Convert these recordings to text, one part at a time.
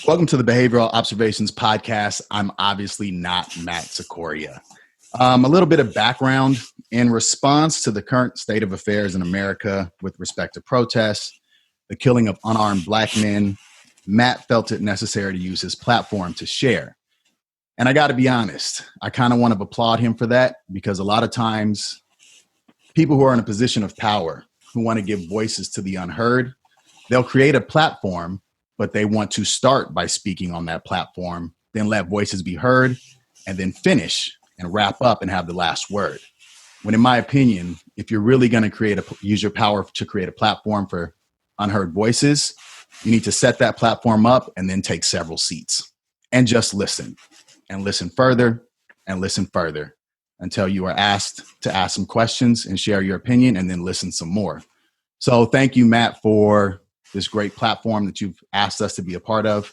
Welcome to the Behavioral Observations Podcast. I'm obviously not Matt Sikoria. A little bit of background. In response to the current state of affairs in America with respect to protests, the killing of unarmed Black men, Matt felt it necessary to use his platform to share. And I got to be honest, I kind of want to applaud him for that, because a lot of times people who are in a position of power, who want to give voices to the unheard, they'll create a platform, but they want to start by speaking on that platform, then let voices be heard, and then finish and wrap up and have the last word. When in my opinion, if you're really going to use your power to create a platform for unheard voices, you need to set that platform up and then take several seats and just listen and listen further and listen further until you are asked to ask some questions and share your opinion, and then listen some more. So thank you, Matt, for this great platform that you've asked us to be a part of.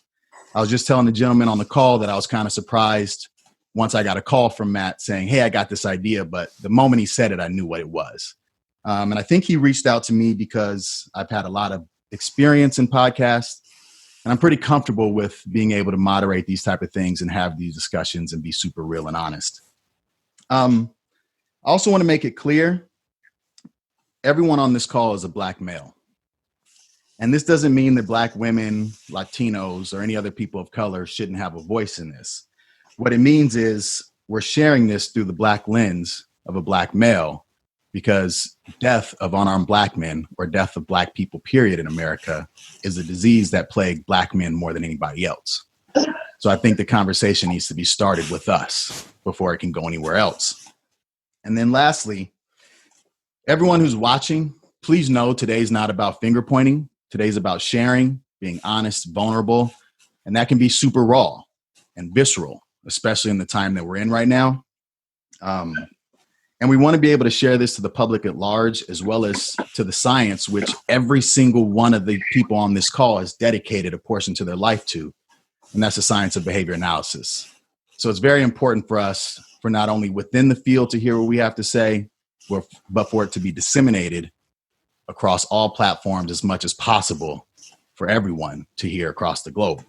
I was just telling the gentleman on the call that I was kind of surprised once I got a call from Matt saying, hey, I got this idea, but the moment he said it, I knew what it was. And I think he reached out to me because I've had a lot of experience in podcasts, and I'm pretty comfortable with being able to moderate these type of things and have these discussions and be super real and honest. I also want to make it clear, everyone on this call is a Black male. And this doesn't mean that Black women, Latinos, or any other people of color shouldn't have a voice in this. What it means is we're sharing this through the Black lens of a Black male, because death of unarmed Black men, or death of Black people, period, in America is a disease that plagued Black men more than anybody else. So I think the conversation needs to be started with us before it can go anywhere else. And then lastly, everyone who's watching, please know today's not about finger pointing. Today's about sharing, being honest, vulnerable, and that can be super raw and visceral, especially in the time that we're in right now. And we want to be able to share this to the public at large, as well as to the science, which every single one of the people on this call has dedicated a portion to their life to, and that's the science of behavior analysis. So it's very important for us, for not only within the field to hear what we have to say, but for it to be disseminated across all platforms as much as possible for everyone to hear across the globe.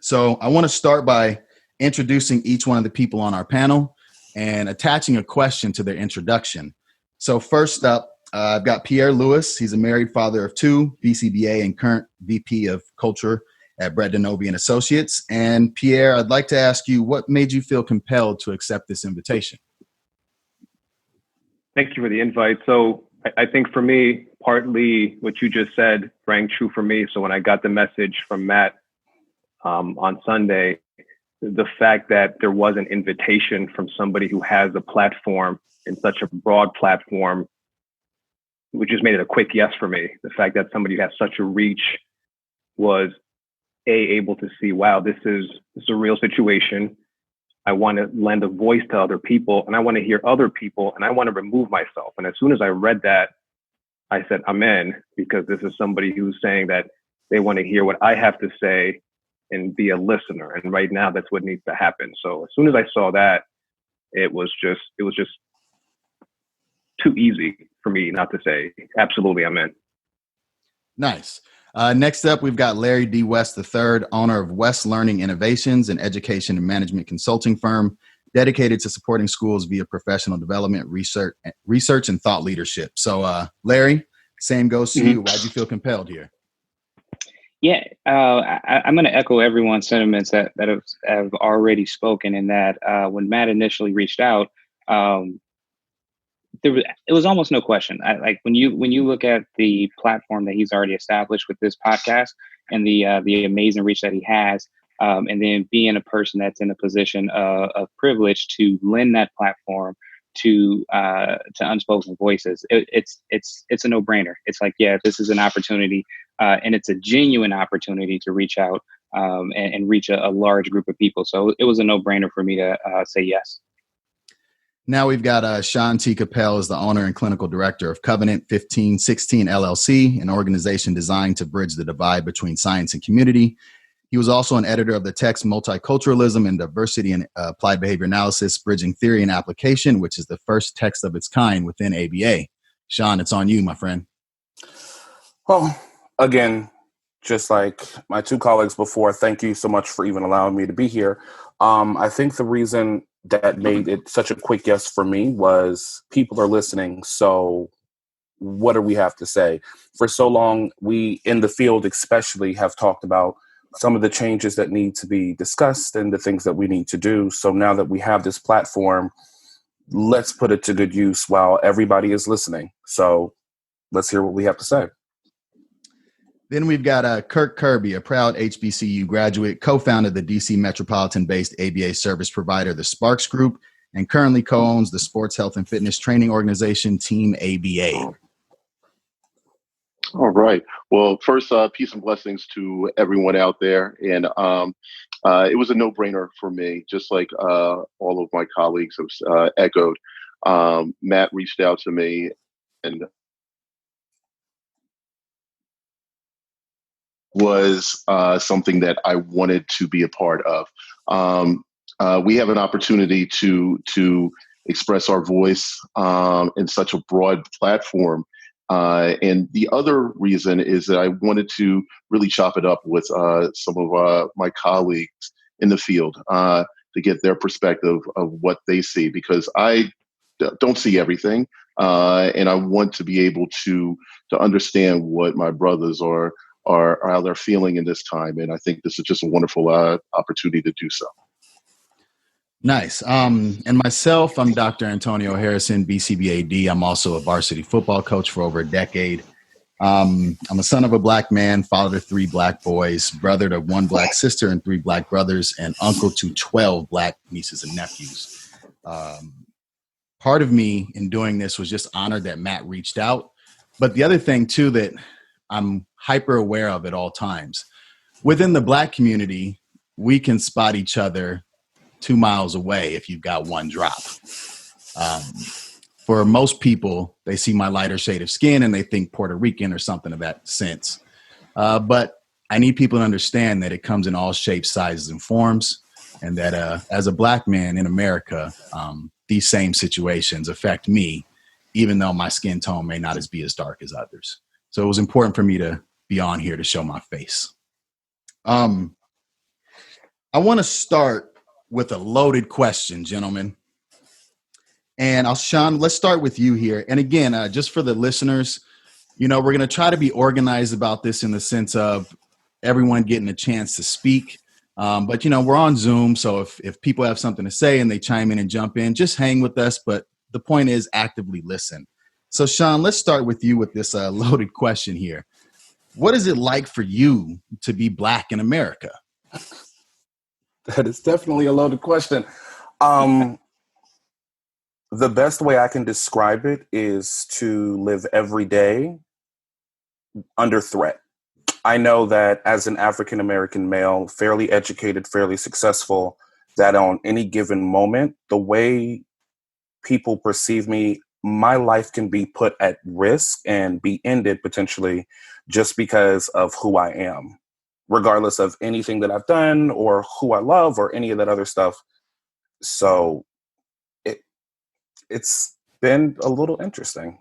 So I want to start by introducing each one of the people on our panel and attaching a question to their introduction. So first up, I've got Pierre Lewis. He's a married father of two, BCBA and current VP of Culture at Brett Denobi and Associates. And Pierre, I'd like to ask you, what made you feel compelled to accept this invitation? Thank you for the invite. So I think for me, partly what you just said rang true for me. So when I got the message from Matt on Sunday, the fact that there was an invitation from somebody who has a platform, and such a broad platform, which just made it a quick yes for me. The fact that somebody who has such a reach was able to see, wow, this is a real situation. I want to lend a voice to other people, and I want to hear other people, and I want to remove myself. And as soon as I read that, I said, I'm in, because this is somebody who's saying that they want to hear what I have to say and be a listener. And right now, that's what needs to happen. So as soon as I saw that, it was just too easy for me not to say, absolutely, I'm in. Nice. Next up, we've got Larry D. West III, owner of West Learning Innovations, an education and management consulting firm dedicated to supporting schools via professional development, research, and thought leadership. So, Larry, same goes to you. Why'd you feel compelled here? Yeah, I'm going to echo everyone's sentiments that have already spoken, in that when Matt initially reached out, it was almost no question. Like when you look at the platform that he's already established with this podcast and the amazing reach that he has, and then being a person that's in a position of privilege to lend that platform to unspoken voices, it's a no-brainer. It's like, yeah, this is an opportunity, and it's a genuine opportunity to reach out and reach a large group of people. So it was a no-brainer for me to say yes. Now we've got Sean T. Capel as the owner and clinical director of Covenant 1516 LLC, an organization designed to bridge the divide between science and community. He was also an editor of the text Multiculturalism and Diversity in Applied Behavior Analysis, Bridging Theory and Application, which is the first text of its kind within ABA. Sean, it's on you, my friend. Well, again, just like my two colleagues before, thank you so much for even allowing me to be here. I think the reason that made it such a quick yes for me was people are listening. So what do we have to say? For so long, we in the field especially have talked about some of the changes that need to be discussed and the things that we need to do. So now that we have this platform, let's put it to good use while everybody is listening. So let's hear what we have to say. Then we've got Kirk Kirby, a proud HBCU graduate, co-founded the DC metropolitan-based ABA service provider, the Sparks Group, and currently co-owns the sports health and fitness training organization, Team ABA. All right. Well, first, peace and blessings to everyone out there. And it was a no-brainer for me, just like all of my colleagues have echoed. Matt reached out to me and was something that I wanted to be a part of. We have an opportunity to express our voice in such a broad platform. And the other reason is that I wanted to really chop it up with some of my colleagues in the field to get their perspective of what they see, because I don't see everything. And I want to be able to understand what my brothers are how they're feeling in this time. And I think this is just a wonderful opportunity to do so. Nice. And myself, I'm Dr. Antonio Harrison, BCBAD. I'm also a varsity football coach for over a decade. I'm a son of a Black man, father to 3 Black boys, brother to 1 Black sister and 3 Black brothers, and uncle to 12 Black nieces and nephews. Part of me in doing this was just honored that Matt reached out. But the other thing, too, that I'm hyper aware of at all times, within the Black community, we can spot each other 2 miles away if you've got one drop. For most people, they see my lighter shade of skin and they think Puerto Rican or something of that sense. But I need people to understand that it comes in all shapes, sizes, and forms, and that as a Black man in America, these same situations affect me, even though my skin tone may not be as dark as others. So it was important for me to be on here to show my face. I want to start with a loaded question, gentlemen. And Sean, let's start with you here. And again, just for the listeners, we're going to try to be organized about this in the sense of everyone getting a chance to speak. But, we're on Zoom. So if people have something to say and they chime in and jump in, just hang with us. But the point is actively listen. So, Sean, let's start with you with this loaded question here. What is it like for you to be Black in America? That is definitely a loaded question. The best way I can describe it is to live every day under threat. I know that as an African-American male, fairly educated, fairly successful, that on any given moment, the way people perceive me, my life can be put at risk and be ended potentially just because of who I am, regardless of anything that I've done or who I love or any of that other stuff. So it's been a little interesting.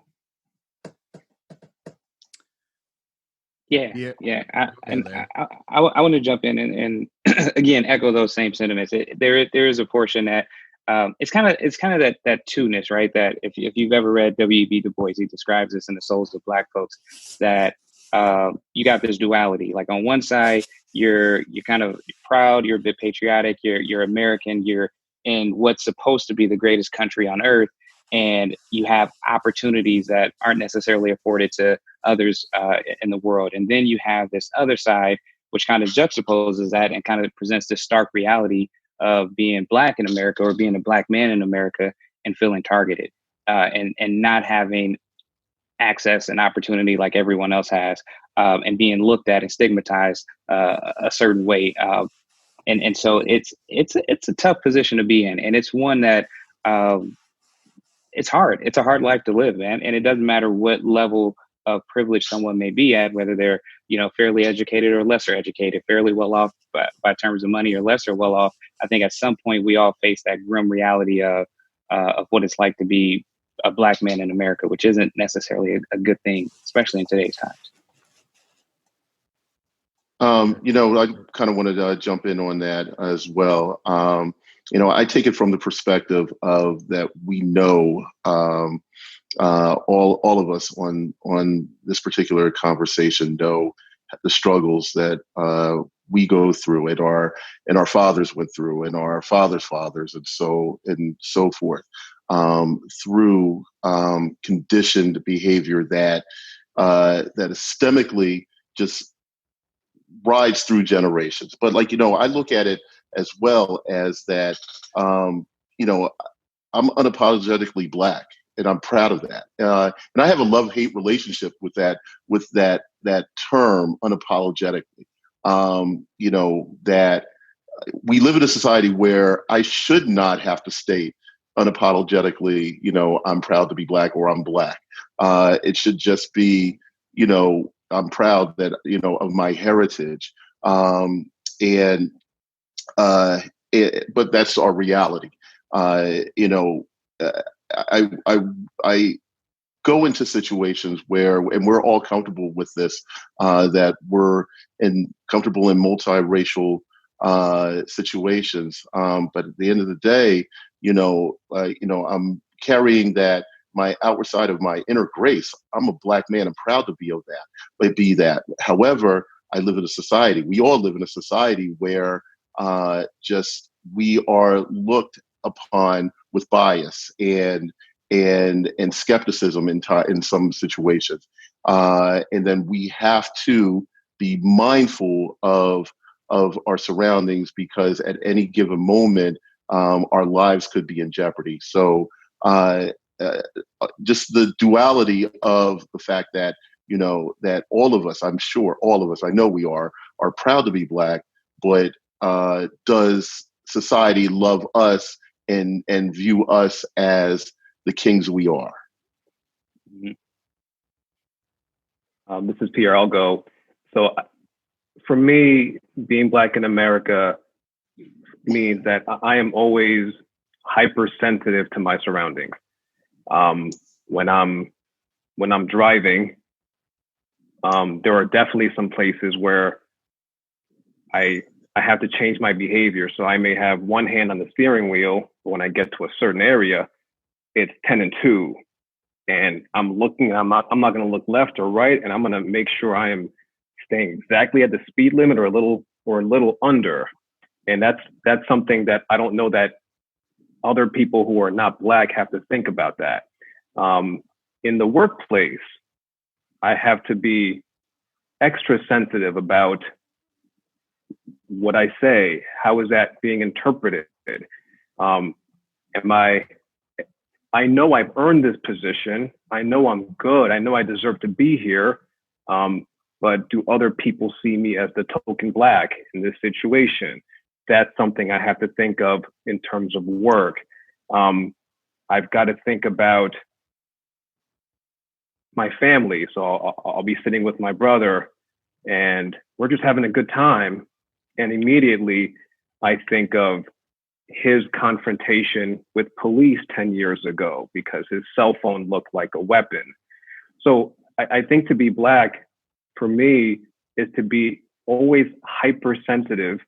Yeah. I want to jump in and again echo those same sentiments. There is a portion that it's kind of that two-ness, right? That if you've ever read W.E.B. Du Bois, he describes this in The Souls of Black Folks, that you got this duality. Like on one side, you're kind of proud, you're a bit patriotic, you're American, you're in what's supposed to be the greatest country on earth, and you have opportunities that aren't necessarily afforded to others in the world. And then you have this other side, which kind of juxtaposes that and kind of presents this stark reality of being Black in America or being a Black man in America and feeling targeted and not having access and opportunity like everyone else has, and being looked at and stigmatized a certain way. And so it's a tough position to be in. And it's one that it's hard. It's a hard life to live, man. And it doesn't matter what level of privilege someone may be at, whether they're, fairly educated or lesser educated, fairly well off by terms of money or lesser well off. I think at some point we all face that grim reality of what it's like to be a Black man in America, which isn't necessarily a good thing, especially in today's times. I kind of wanted to jump in on that as well. I take it from the perspective of that we know all of us on this particular conversation know the struggles that we go through, and our fathers went through, and our fathers' fathers, and so forth, through conditioned behavior that systemically just rides through generations. But I look at it as well as that. I'm unapologetically Black, and I'm proud of that. And I have a love-hate relationship with that term, unapologetically. That we live in a society where I should not have to state unapologetically, I'm proud to be Black or I'm Black. It should just be, I'm proud that, of my heritage. And but that's our reality. I go into situations where, and we're all comfortable with this, that we're comfortable in multiracial situations. But at the end of the day, I'm carrying that, my outward side of my inner grace. I'm a Black man. I'm proud to be that. However, I live in a society. We all live in a society where we are looked upon with bias and skepticism in some situations, and then we have to be mindful of our surroundings, because at any given moment, our lives could be in jeopardy. So just the duality of the fact that that all of us, I'm sure all of us, I know we are proud to be Black, but does society love us and view us as the kings we are? This is Pierre. I'll go. So for me, being Black in America means that I am always hypersensitive to my surroundings. When I'm driving, there are definitely some places where I have to change my behavior. So I may have one hand on the steering wheel, but when I get to a certain area, it's 10 and 2. And I'm not going to look left or right. And I'm going to make sure I am staying exactly at the speed limit or a little under. And that's something that I don't know that other people who are not Black have to think about that. In the workplace, I have to be extra sensitive about what I say. How is that being interpreted? I know I've earned this position. I know I'm good. I know I deserve to be here. But do other people see me as the token Black in this situation? That's something I have to think of in terms of work. I've got to think about my family. So I'll be sitting with my brother and we're just having a good time. And immediately I think of his confrontation with police 10 years ago because his cell phone looked like a weapon. So I think to be Black for me is to be always hypersensitive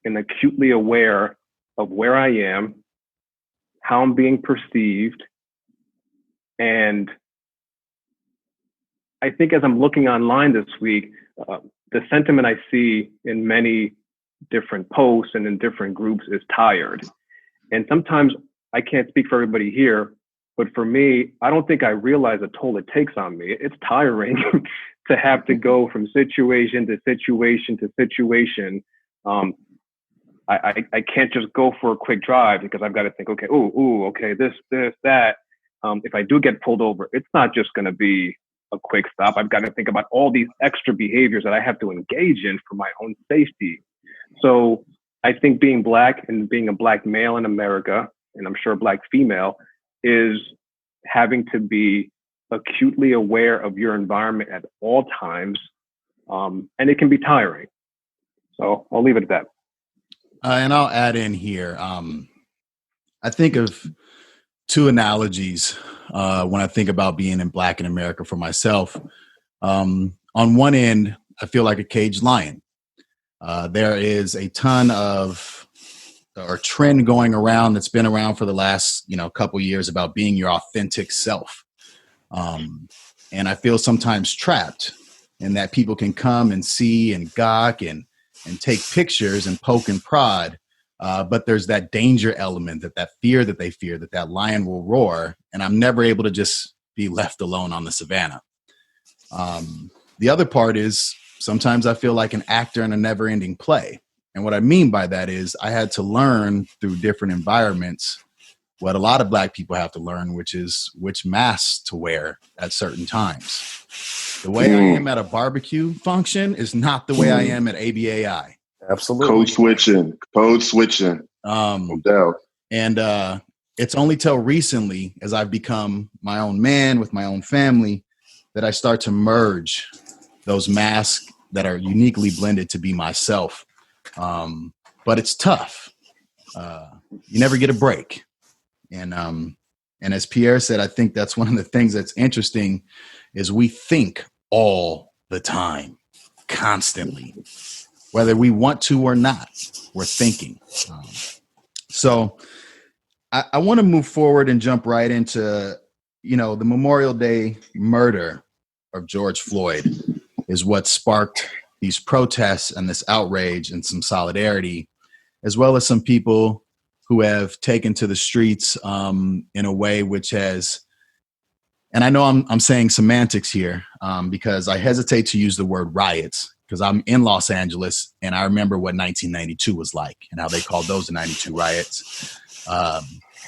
and acutely aware of where I am, how I'm being perceived. And I think as I'm looking online this week, the sentiment I see in many different posts and in different groups is tired. And sometimes I can't speak for everybody here, but for me, I don't think I realize the toll it takes on me. It's tiring to have to go from situation to situation to situation. I can't just go for a quick drive because I've got to think, okay, this, that. If I do get pulled over, it's not just going to be a quick stop. I've got to think about all these extra behaviors that I have to engage in for my own safety. So I think being Black and being a Black male in America, and I'm sure Black female, is having to be acutely aware of your environment at all times. And it can be tiring. So I'll leave it at that. And I'll add in here. I think of two analogies when I think about being in Black in America for myself. On one end, I feel like a caged lion. There is a ton of or trend going around that's been around for the last, couple years about being your authentic self. And I feel sometimes trapped in that people can come and see and gawk and take pictures and poke and prod. But there's that danger element, that fear that they fear, that lion will roar. And I'm never able to just be left alone on the savannah. The other part is sometimes I feel like an actor in a never ending play. And what I mean by that is I had to learn through different environments what a lot of Black people have to learn, which is which masks to wear at certain times. The way I am at a barbecue function is not the way I am at ABAI. Absolutely. Code switching. No doubt. And it's only till recently, as I've become my own man with my own family, that I start to merge those masks that are uniquely blended to be myself. But it's tough. You never get a break. And as Pierre said, I think that's one of the things that's interesting is we think all the time, constantly, whether we want to or not, we're thinking. So I want to move forward and jump right into, the Memorial Day murder of George Floyd is what sparked these protests and this outrage and some solidarity, as well as some people who have taken to the streets in a way which has, and I know I'm saying semantics here because I hesitate to use the word riots because I'm in Los Angeles and I remember what 1992 was like and how they called those the 92 riots.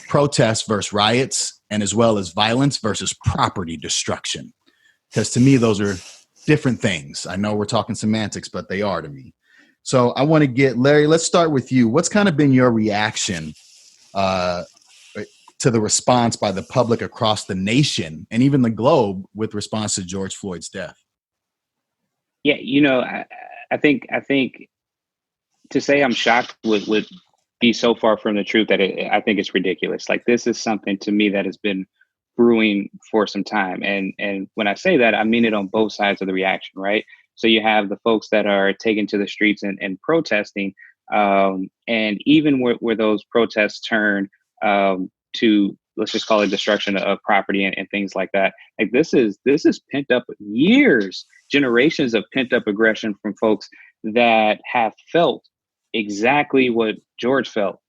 Protests versus riots, and as well as violence versus property destruction. Because to me, those are different things. I know we're talking semantics, but they are to me. So I want to get Larry, let's start with you. What's kind of been your reaction to the response by the public across the nation and even the globe with response to George Floyd's death? Yeah, I think to say I'm shocked would be so far from the truth that I think it's ridiculous. Like, this is something to me that has been brewing for some time. And when I say that, I mean it on both sides of the reaction, right? So you have the folks that are taken to the streets and protesting. And even where those protests turn to, let's just call it destruction of property and things like that. Like, this is pent up years, generations of pent up aggression from folks that have felt exactly what George felt.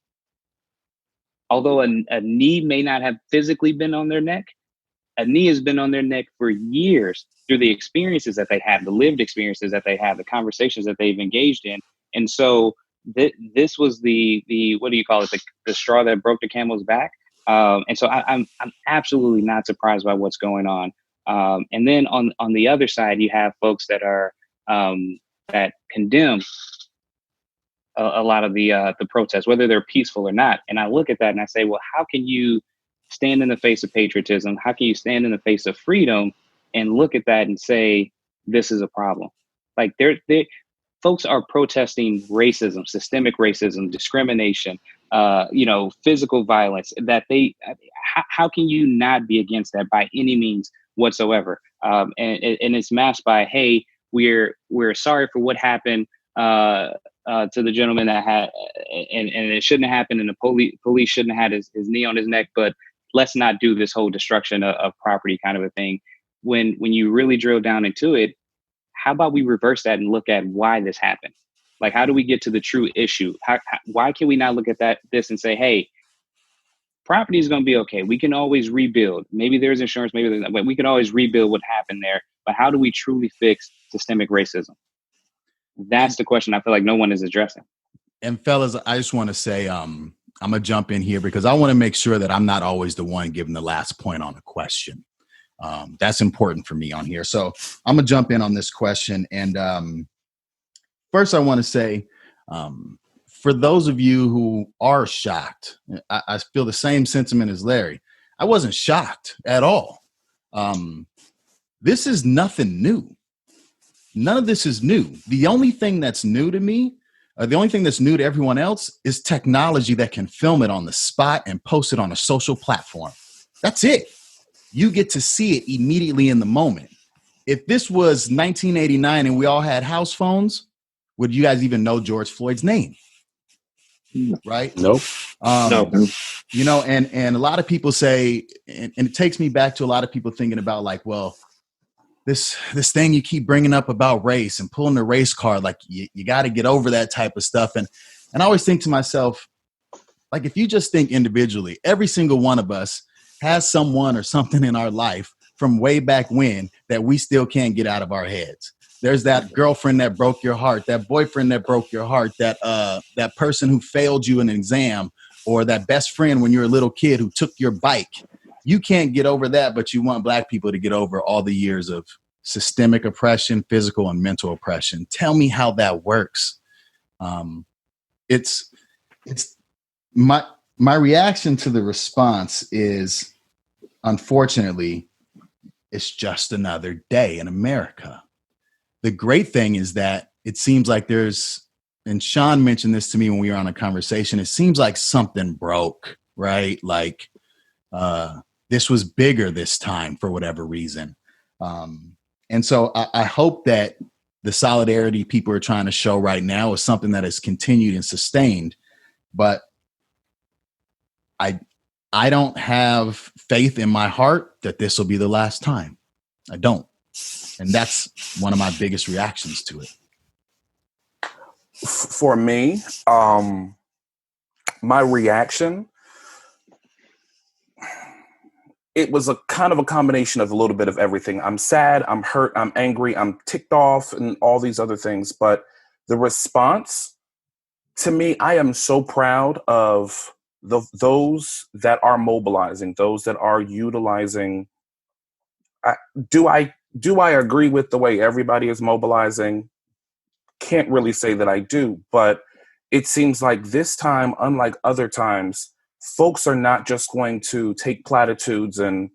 Although a knee may not have physically been on their neck, a knee has been on their neck for years through the experiences that they have, the lived experiences that they have, the conversations that they've engaged in. And so this was the what do you call it? The straw that broke the camel's back. And so I'm absolutely not surprised by what's going on. And then on the other side, you have folks that are that condemn a lot of the protests, whether they're peaceful or not. And I look at that and I say, well, how can you stand in the face of patriotism? How can you stand in the face of freedom and look at that and say, this is a problem? Like, folks are protesting racism, systemic racism, discrimination, physical violence. How can you not be against that by any means whatsoever? And it's masked by, hey, we're sorry for what happened to the gentleman that had, and it shouldn't have happened, and the police shouldn't have had his knee on his neck, but let's not do this whole destruction of property kind of a thing. When you really drill down into it, how about we reverse that and look at why this happened? Like, how do we get to the true issue? Why can we not look at this and say, hey, property is going to be okay. We can always rebuild. Maybe there's insurance, maybe there's not, but we can always rebuild what happened there. But how do we truly fix systemic racism? That's the question I feel like no one is addressing. And fellas, I just want to say, I'm going to jump in here because I want to make sure that I'm not always the one giving the last point on a question. That's important for me on here. So I'm going to jump in on this question. And first, I want to say, for those of you who are shocked, I feel the same sentiment as Larry. I wasn't shocked at all. This is nothing new. None of this is new. The only thing that's new to me, the only thing that's new to everyone else is technology that can film it on the spot and post it on a social platform. That's it. You get to see it immediately in the moment. If this was 1989 and we all had house phones, would you guys even know George Floyd's name? Right? Nope. No. You know, and a lot of people say, and it takes me back to a lot of people thinking about like, well, this thing you keep bringing up about race and pulling the race card, like you got to get over that type of stuff. And I always think to myself, like, if you just think individually, every single one of us has someone or something in our life from way back when that we still can't get out of our heads. There's that girlfriend that broke your heart, that boyfriend that broke your heart, that person who failed you in an exam, or that best friend when you're a little kid who took your bike. You can't get over that, but you want Black people to get over all the years of systemic oppression, physical and mental oppression. Tell me how that works. It's my reaction to the response is, unfortunately, it's just another day in America. The great thing is that it seems like there's, and Sean mentioned this to me when we were on a conversation, it seems like something broke, right? Like this was bigger this time for whatever reason. And so I hope that the solidarity people are trying to show right now is something that is continued and sustained. But I don't have faith in my heart that this will be the last time. I don't. And that's one of my biggest reactions to it. For me, my reaction, it was a kind of a combination of a little bit of everything. I'm sad, I'm hurt, I'm angry, I'm ticked off, and all these other things. But the response, to me, I am so proud of those that are mobilizing, those that are utilizing. Do I agree with the way everybody is mobilizing? Can't really say that I do, but it seems like this time, unlike other times, folks are not just going to take platitudes and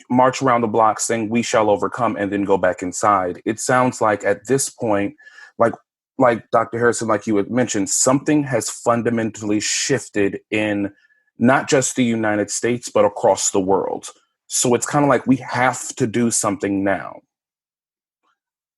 march around the block saying we shall overcome and then go back inside. It sounds like at this point, like Dr. Harrison, like you had mentioned, something has fundamentally shifted in not just the United States, but across the world. So it's kind of like we have to do something now.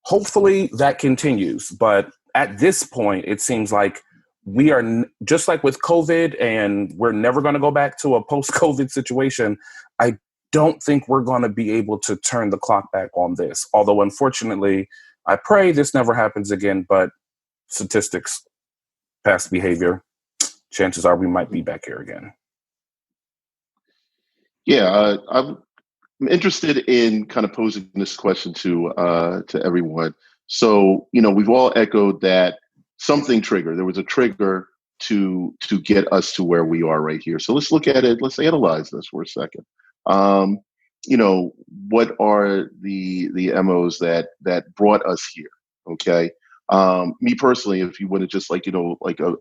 Hopefully that continues. But at this point, it seems like we are just like with COVID, and we're never going to go back to a post-COVID situation. I don't think we're going to be able to turn the clock back on this. Although, unfortunately, I pray this never happens again. But statistics, past behavior, chances are we might be back here again. Yeah, I'm interested in kind of posing this question to everyone. So, we've all echoed that something triggered. There was a trigger to get us to where we are right here. So let's look at it. Let's analyze this for a second. What are the MOs that brought us here? Okay. Me personally, if you want to just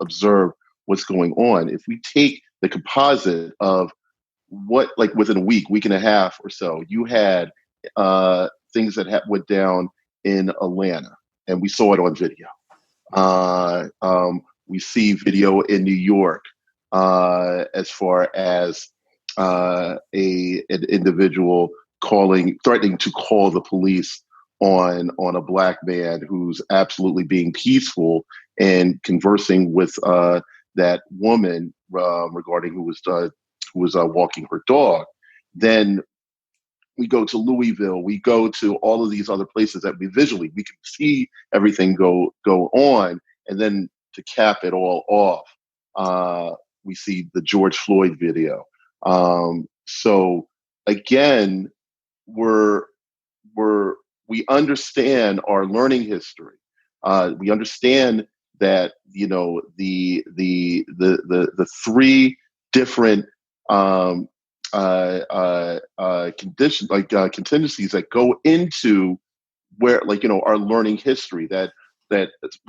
observe what's going on, if we take the composite of what, like within a week and a half or so, you had things that went down in Atlanta, and we saw it on video. We see video in New York as far as an individual threatening to call the police on a Black man who's absolutely being peaceful and conversing with that woman regarding who was walking her dog. Then we go to Louisville. We go to all of these other places that we can see everything go on. And then to cap it all off, we see the George Floyd video. So again, we understand our learning history. We understand that the three different conditions, contingencies that go into where, our learning history, that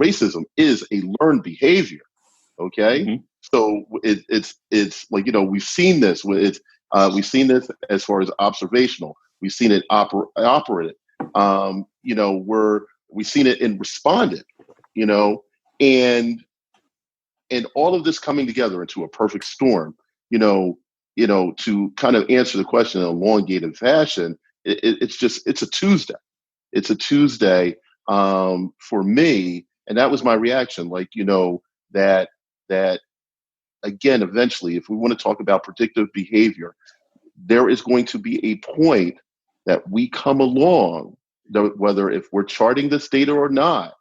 racism is a learned behavior. Okay. Mm-hmm. So it's we've seen this we've seen this as far as observational. We've seen it operative. We've seen it in responded, and all of this coming together into a perfect storm, to kind of answer the question in a elongated fashion. It's a Tuesday. It's a Tuesday for me And that was my reaction. Like, that again, eventually, if we want to talk about predictive behavior, there is going to be a point that we come along, whether if we're charting this data or not,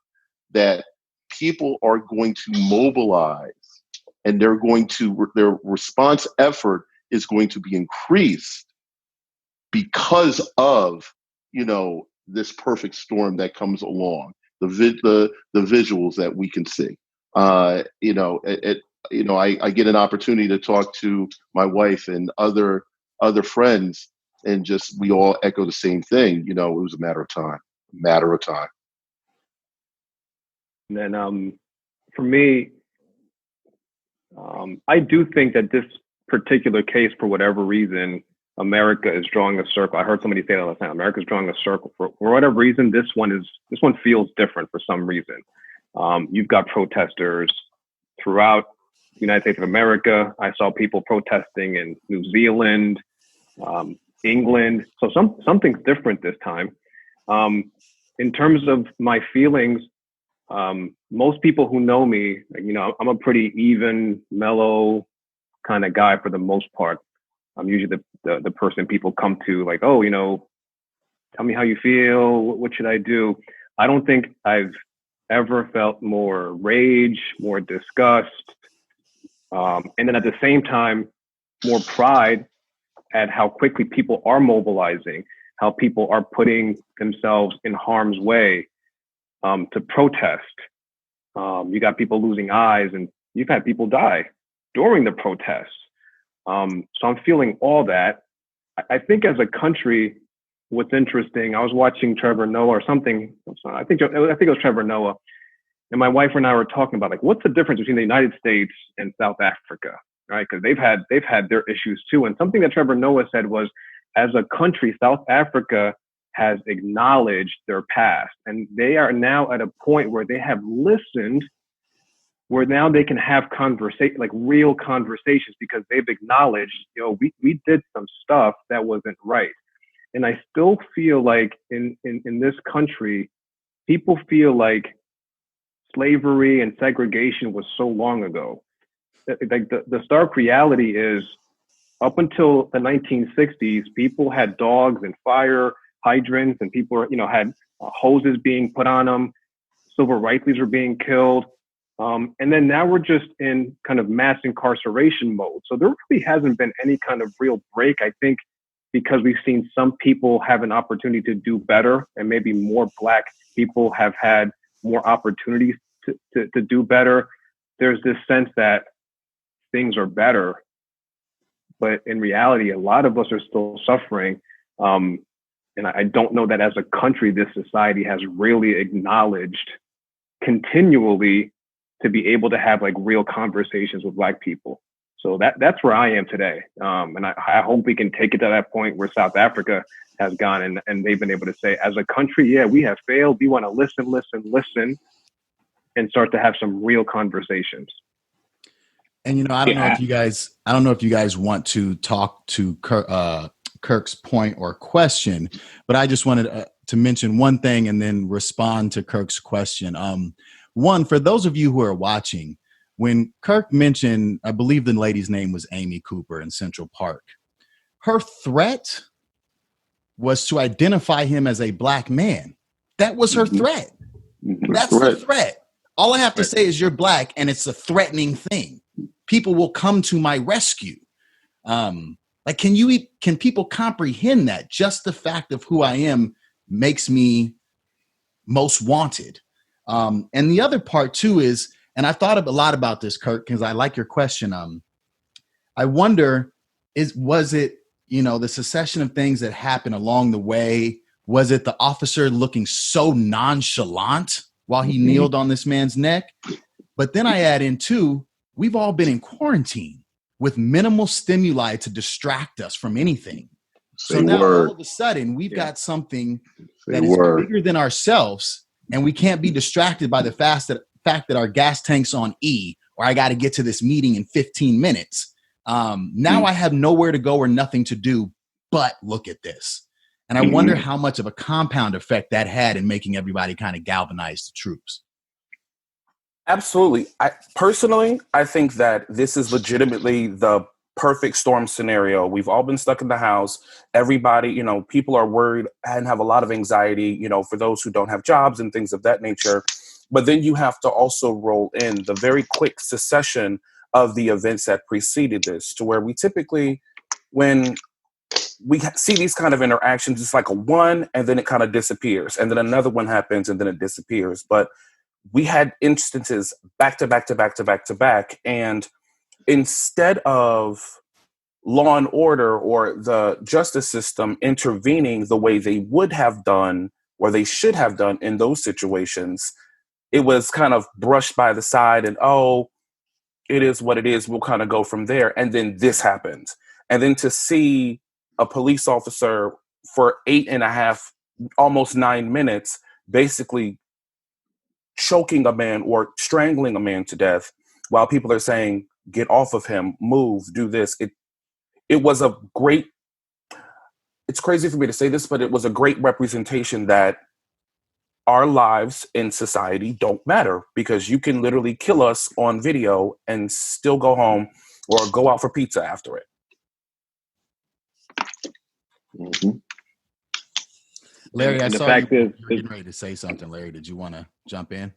that people are going to mobilize, and their response effort is going to be increased because of, this perfect storm that comes along, the visuals that we can see. I get an opportunity to talk to my wife and other friends, and just we all echo the same thing. It was a matter of time. And then for me, I do think that this particular case, for whatever reason, America is drawing a circle. I heard somebody say that last night. America's drawing a circle for whatever reason. This one feels different for some reason. You've got protesters throughout the United States of America. I saw people protesting in New Zealand, England. So something's different this time. In terms of my feelings, most people who know me, I'm a pretty even, mellow kind of guy for the most part. I'm usually the person people come to, like, oh, tell me how you feel. What should I do? I don't think I've ever felt more rage, more disgust, and then at the same time, more pride at how quickly people are mobilizing, how people are putting themselves in harm's way to protest. You got people losing eyes, and you've had people die during the protests. So I'm feeling all that. I think as a country, what's interesting, I was watching Trevor Noah or something. I think it was Trevor Noah. And my wife and I were talking about, like, what's the difference between the United States and South Africa, right? Because they've had their issues too. And something that Trevor Noah said was, as a country, South Africa has acknowledged their past. And they are now at a point where they have listened, where now they can have real conversations, because they've acknowledged, we did some stuff that wasn't right. And I still feel like in this country, people feel like slavery and segregation was so long ago. Like the stark reality is, up until the 1960s, people had dogs and fire hydrants, and people, had hoses being put on them. Civil rights leaders were being killed. And then now we're just in kind of mass incarceration mode. So there really hasn't been any kind of real break, I think, because we've seen some people have an opportunity to do better, and maybe more Black people have had more opportunities to do better. There's this sense that things are better, but in reality, a lot of us are still suffering. And I don't know that as a country, this society has really acknowledged continually to be able to have like real conversations with Black people. So that's where I am today. And I hope we can take it to that point where South Africa has gone, and they've been able to say, as a country, yeah, we have failed. We want to listen, and start to have some real conversations. And, I don't know if you guys want to talk to Kirk's point or question, but I just wanted to mention one thing and then respond to Kirk's question. One, for those of you who are watching, when Kirk mentioned, I believe the lady's name was Amy Cooper in Central Park, her threat was to identify him as a Black man. That was her threat. That's the threat. All I have to say is you're Black, and it's a threatening thing. People will come to my rescue. Can people comprehend that? Just the fact of who I am makes me most wanted. And the other part too is, and I thought a lot about this, Kirk, because I like your question. I wonder, was it, the succession of things that happened along the way? Was it the officer looking so nonchalant while he kneeled on this man's neck? But then I add in too, we've all been in quarantine with minimal stimuli to distract us from anything. So now all of a sudden we've got something that is bigger than ourselves, and we can't be distracted by the fact that our gas tank's on E, or I got to get to this meeting in 15 minutes. Now I have nowhere to go or nothing to do but look at this. And I wonder how much of a compound effect that had in making everybody kind of galvanize the troops. Absolutely. I think that this is legitimately the perfect storm scenario. We've all been stuck in the house. Everybody, people are worried and have a lot of anxiety, for those who don't have jobs and things of that nature. But then you have to also roll in the very quick succession of the events that preceded this, to where we typically, when we see these kind of interactions, it's like a one and then it kind of disappears. And then another one happens and then it disappears. But we had instances back to back to back to back to back. And instead of law and order or the justice system intervening the way they would have done or they should have done in those situations, it was kind of brushed by the side and, oh, it is what it is. We'll kind of go from there. And then this happened. And then to see a police officer for 8.5, almost 9 minutes, basically choking a man or strangling a man to death while people are saying, get off of him, move, do this. It was a great, it's crazy for me to say this, but it was a great representation that our lives in society don't matter, because you can literally kill us on video and still go home or go out for pizza after it. Mm-hmm. Larry, I And the saw fact you is, were getting ready to say something. Larry, did you want to jump in?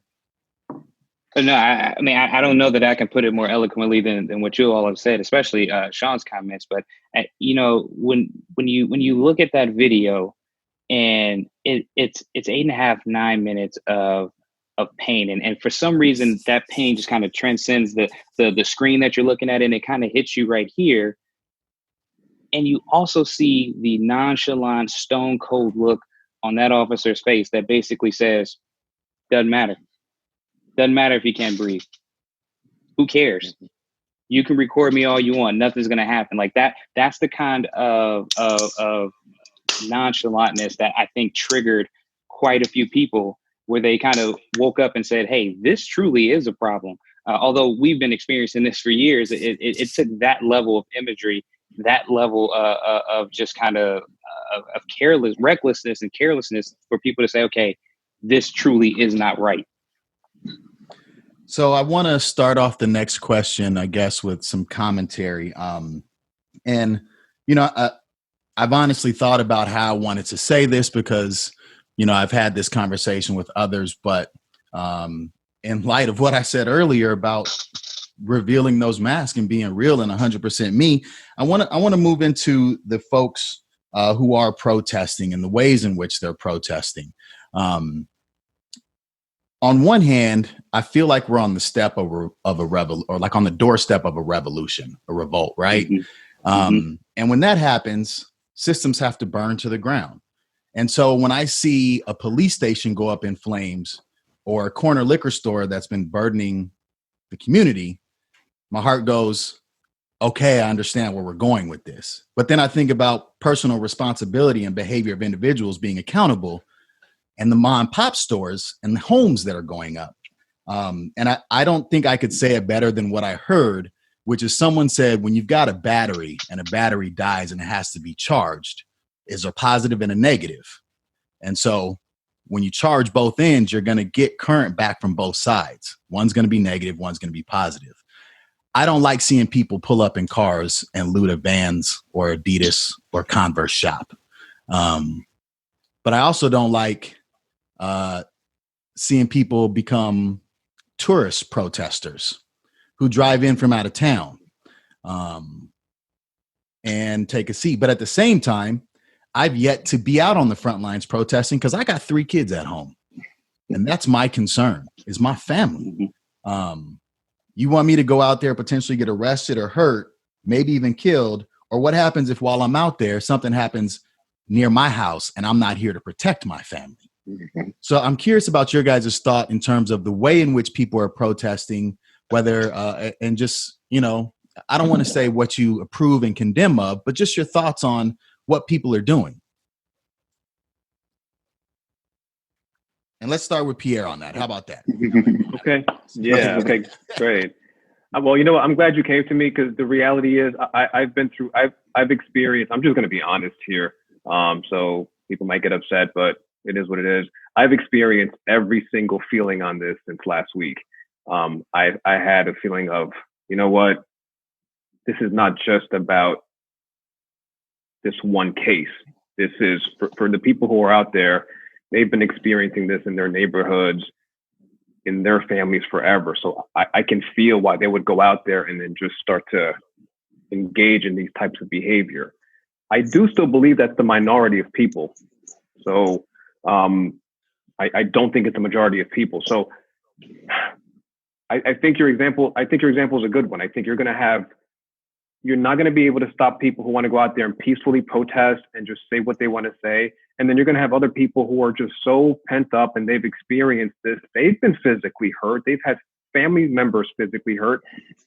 No, I mean, I don't know that I can put it more eloquently than what you all have said, especially Sean's comments. But when you look at that video, and it's 8.5, 9 minutes of pain, and for some reason that pain just kind of transcends the screen that you're looking at, and it kind of hits you right here. And you also see the nonchalant, stone cold look on that officer's face that basically says, "Doesn't matter. Doesn't matter if you can't breathe. Who cares? You can record me all you want. Nothing's gonna happen." Like that. That's the kind of nonchalantness that I think triggered quite a few people, where they kind of woke up and said, "Hey, this truly is a problem." Although we've been experiencing this for years, it took that level of imagery, that level of just kind of recklessness and carelessness for people to say, "Okay, this truly is not right." So I want to start off the next question, I guess, with some commentary. And, I've honestly thought about how I wanted to say this, because, I've had this conversation with others, but in light of what I said earlier about revealing those masks and being real and 100% me, I want to move into the folks who are protesting and the ways in which they're protesting. On one hand, I feel like we're on the step of a or like on the doorstep of a revolution, a revolt, right? Mm-hmm. And when that happens, systems have to burn to the ground. And so when I see a police station go up in flames, or a corner liquor store that's been burdening the community, my heart goes, okay, I understand where we're going with this. But then I think about personal responsibility and behavior of individuals being accountable, and the mom and pop stores and the homes that are going up. And I don't think I could say it better than what I heard, which is someone said, when you've got a battery and a battery dies and it has to be charged, is a positive and a negative. And so when you charge both ends, you're going to get current back from both sides. One's going to be negative, one's going to be positive. I don't like seeing people pull up in cars and loot a Vans or Adidas or Converse shop. But I also don't like seeing people become tourist protesters who drive in from out of town and take a seat. But at the same time, I've yet to be out on the front lines protesting, because I got 3 kids at home, and that's my concern, is my family. You want me to go out there, potentially get arrested or hurt, maybe even killed? Or what happens if, while I'm out there, something happens near my house and I'm not here to protect my family? So I'm curious about your guys' thought in terms of the way in which people are protesting, whether, and just, I don't want to say what you approve and condemn of, but just your thoughts on what people are doing. And let's start with Pierre on that. How about that? Okay. Yeah. Okay. Great. Well, you know what? I'm glad you came to me, because the reality is I've been through, I've experienced, I'm just going to be honest here. So people might get upset, but it is what it is. I've experienced every single feeling on this since last week. I had a feeling of, you know what, this is not just about this one case. This is for the people who are out there. They've been experiencing this in their neighborhoods, in their families forever. So I can feel why they would go out there and then just start to engage in these types of behavior. I do still believe that's the minority of people. So I don't think it's a majority of people. So I think your example is a good one. I think you're not going to be able to stop people who want to go out there and peacefully protest and just say what they want to say. And then you're going to have other people who are just so pent up and they've experienced this. They've been physically hurt. They've had family members physically hurt.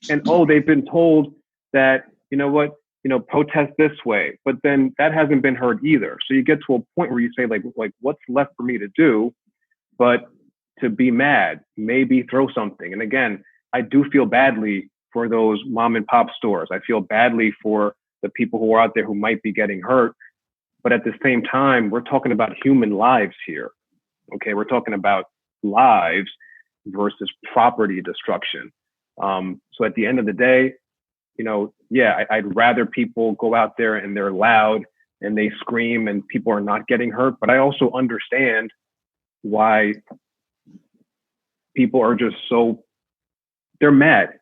And, they've been told that, you know what, protest this way. But then that hasn't been heard either. So you get to a point where you say, like what's left for me to do? But to be mad, maybe throw something. And again, I do feel badly for those mom and pop stores. I feel badly for the people who are out there who might be getting hurt. But at the same time, we're talking about human lives here. Okay, we're talking about lives versus property destruction. So at the end of the day, I'd rather people go out there and they're loud and they scream and people are not getting hurt. But I also understand why people are just they're mad.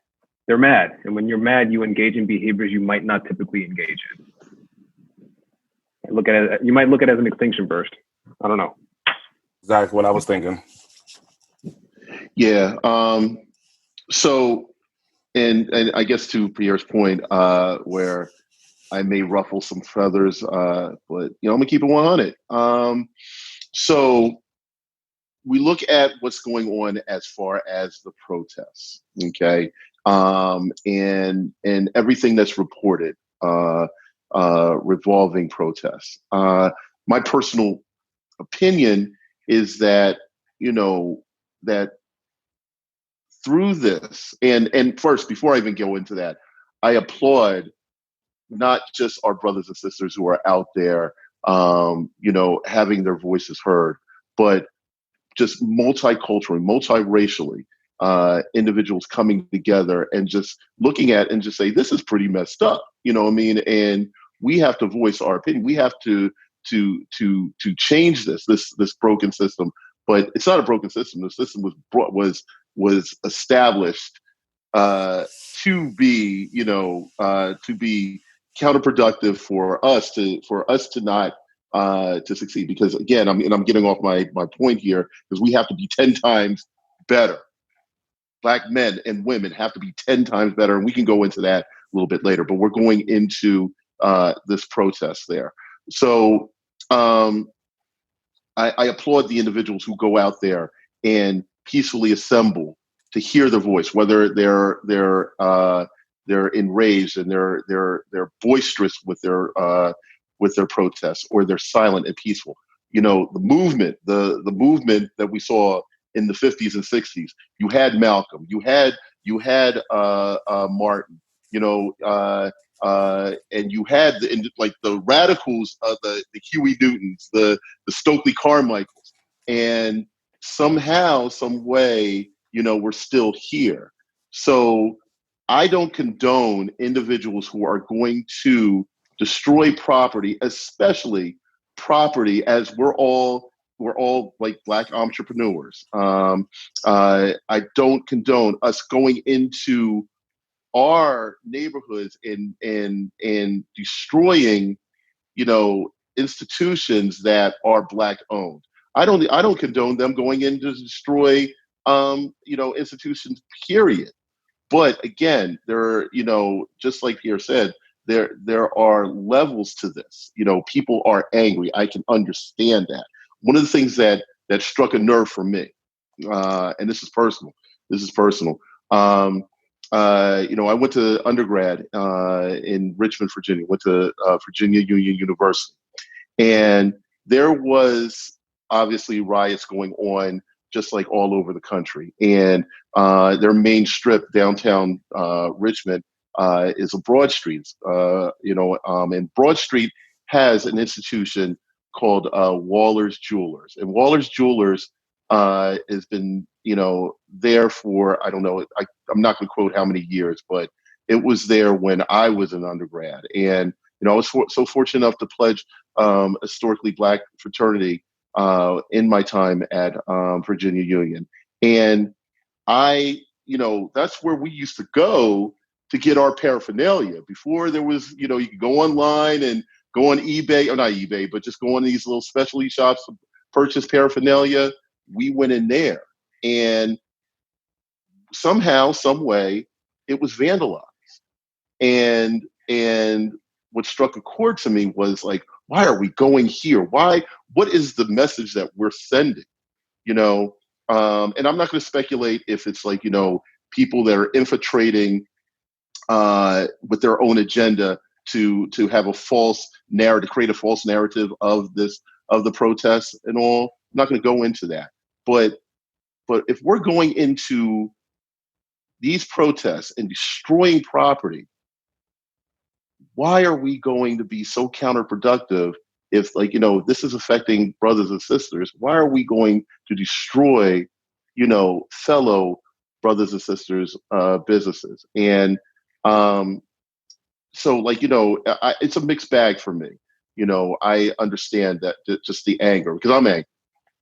They're mad. And when you're mad, you engage in behaviors you might not typically engage in. You might look at it as an extinction burst. I don't know. Exactly what I was thinking. Yeah. So, and I guess to Pierre's point, where I may ruffle some feathers, but I'm gonna keep it 100. So we look at what's going on as far as the protests, okay, and everything that's reported revolving protests. My personal opinion is that that through this, and first, before I even go into that, I applaud not just our brothers and sisters who are out there, having their voices heard, but just multiculturally, multiracially, individuals coming together and just looking at and just say, this is pretty messed up. You know what I mean? And we have to voice our opinion. We have to change this broken system. But it's not a broken system. The system was established to be counterproductive for us to not to succeed. Because again, I'm getting off my point here, because we have to be 10 times better. Black men and women have to be 10 times better, and we can go into that a little bit later. But we're going into this protest there. So I applaud the individuals who go out there and peacefully assemble to hear their voice, whether they're enraged and they're boisterous with their protests, or they're silent and peaceful. The movement that we saw in the 50s and 60s. You had Malcolm, you had Martin, and you had the radicals, the Huey Newtons, the Stokely Carmichaels, and somehow, some way, we're still here. So I don't condone individuals who are going to destroy property, especially property, as we're all like Black entrepreneurs. I don't condone us going into our neighborhoods and destroying, institutions that are Black owned. I don't condone them going in to destroy, institutions, period. But again, just like Pierre said, there are levels to this. People are angry. I can understand that. One of the things that struck a nerve for me, and this is personal. I went to undergrad in Richmond, Virginia. Went to Virginia Union University, and there was obviously riots going on just like all over the country. And their main strip, downtown Richmond, is a Broad Street. And Broad Street has an institution called Waller's Jewelers. And Waller's Jewelers has been, there for, I don't know, I'm not going to quote how many years, but it was there when I was an undergrad. And, I was so fortunate enough to pledge a historically Black fraternity in my time at Virginia Union. And that's where we used to go to get our paraphernalia. Before there was, you could go online and go on eBay, or not eBay, but just go on these little specialty shops to purchase paraphernalia. We went in there, and somehow, some way, it was vandalized. And what struck a chord to me was like, why are we going here? What is the message that we're sending? And I'm not going to speculate if it's like, people that are infiltrating with their own agenda to have a false narrative, create a false narrative of the protests and all. I'm not going to go into that. But if we're going into these protests and destroying property, why are we going to be so counterproductive if, this is affecting brothers and sisters? Why are we going to destroy, fellow brothers and sisters' businesses? And so, it's a mixed bag for me. I understand that just the anger, because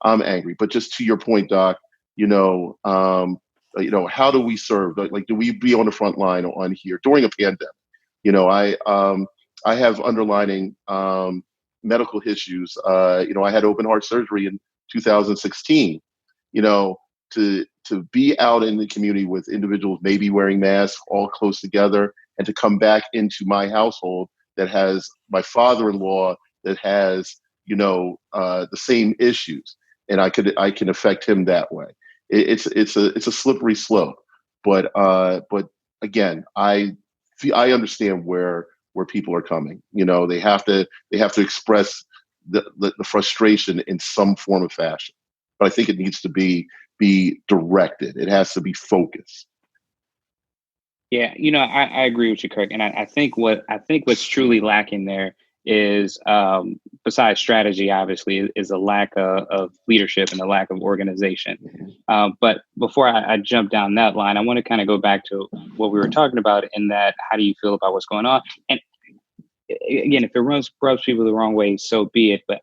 I'm angry. But just to your point, Doc, how do we serve? Like, do we be on the front line on here during a pandemic? I have underlying medical issues. I had open heart surgery in 2016. To be out in the community with individuals maybe wearing masks, all close together, and to come back into my household that has my father-in-law that has the same issues, and I can affect him that way. It's a slippery slope, but again, I understand where people are coming. They have to express the frustration in some form of fashion, but I think it needs to be directed. It has to be focused. Yeah, I agree with you, Kirk, and I think what's truly lacking there is, besides strategy, obviously, is a lack of leadership and a lack of organization. But before I jump down that line, I want to kind of go back to what we were talking about, in that, how do you feel about what's going on? And again, if it rubs people the wrong way, so be it. But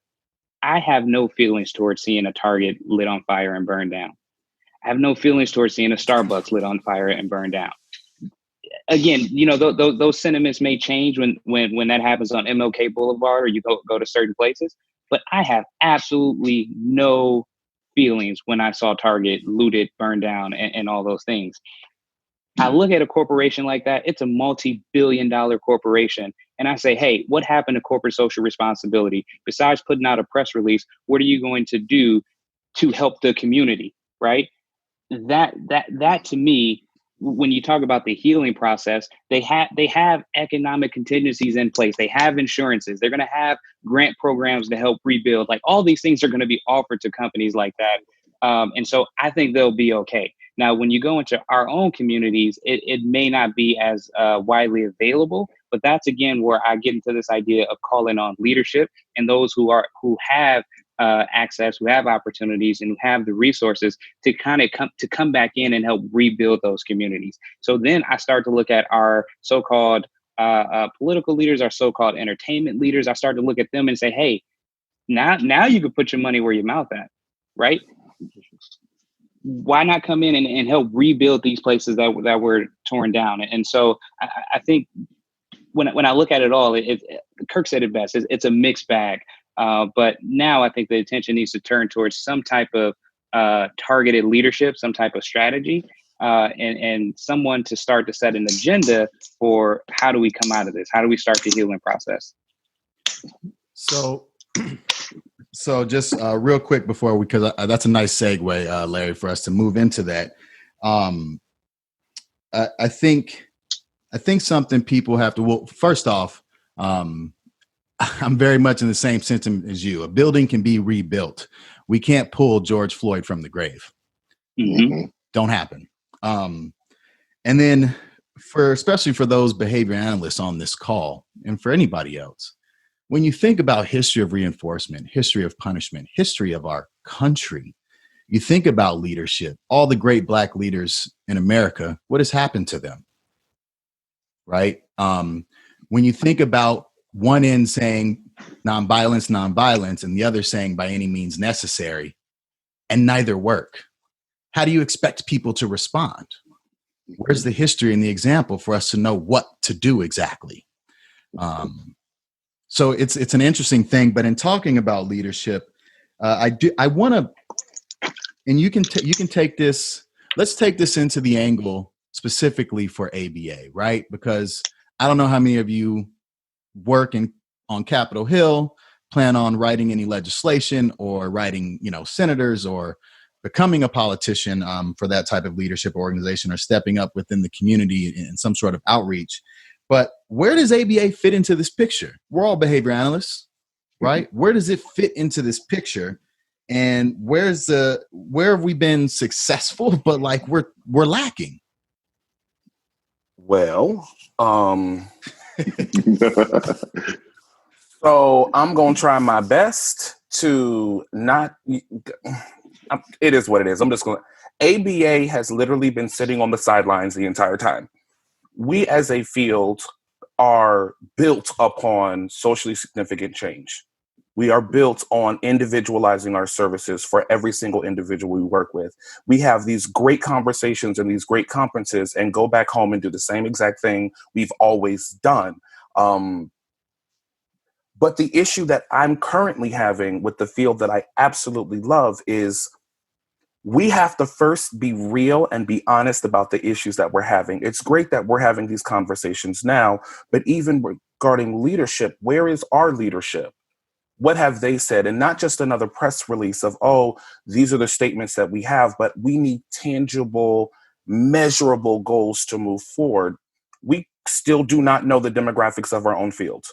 I have no feelings towards seeing a Target lit on fire and burned down. I have no feelings towards seeing a Starbucks lit on fire and burned down. Again, those sentiments may change when that happens on MLK Boulevard, or you go to certain places. But I have absolutely no feelings when I saw Target looted, burned down, and all those things. I look at a corporation like that. It's a multi-billion-dollar corporation. And I say, hey, what happened to corporate social responsibility? Besides putting out a press release, what are you going to do to help the community, right? That to me, when you talk about the healing process, they have economic contingencies in place. They have insurances. They're going to have grant programs to help rebuild. Like, all these things are going to be offered to companies like that. And so I think they'll be okay. Now, when you go into our own communities, it may not be as widely available, but that's, again, where I get into this idea of calling on leadership and those who have access, who have opportunities, and who have the resources to kind of come back in and help rebuild those communities. So then I start to look at our so-called political leaders, our so-called entertainment leaders. I start to look at them and say, hey, now you can put your money where your mouth at, right? Why not come in and help rebuild these places that were torn down? And so I think when I look at it all, Kirk said it best. It's a mixed bag. But now I think the attention needs to turn towards some type of targeted leadership, some type of strategy, and someone to start to set an agenda for how do we come out of this? How do we start the healing process? So just real quick before because that's a nice segue, Larry, for us to move into that. I think something people have to, well, first off, I'm very much in the same sentiment as you. A building can be rebuilt. We can't pull George Floyd from the grave. Mm-hmm. Don't happen. And then especially for those behavior analysts on this call and for anybody else, when you think about history of reinforcement, history of punishment, history of our country, You think about leadership, all the great Black leaders in America, what has happened to them, right? When you think about one end saying nonviolence, nonviolence, and the other saying by any means necessary, and neither work, how do you expect people to respond? Where's the history and the example for us to know what to do exactly? So it's an interesting thing. But in talking about leadership, I want to, and you can take this. Let's take this into the angle specifically for ABA, right? Because I don't know how many of you work on Capitol Hill, plan on writing any legislation or writing, senators or becoming a politician for that type of leadership organization or stepping up within the community in some sort of outreach. But where does ABA fit into this picture? We're all behavior analysts, right? Where does it fit into this picture? And where have we been successful, but like we're lacking? Well, so I'm going to try my best to not, it is what it is. I'm just going to, ABA has literally been sitting on the sidelines the entire time. We as a field are built upon socially significant change. We are built on individualizing our services for every single individual we work with. We have these great conversations and these great conferences and go back home and do the same exact thing we've always done. But the issue that I'm currently having with the field that I absolutely love is we have to first be real and be honest about the issues that we're having. It's great that we're having these conversations now, but even regarding leadership, where is our leadership? What have they said? And not just another press release of, oh, these are the statements that we have, but we need tangible, measurable goals to move forward. We still do not know the demographics of our own field.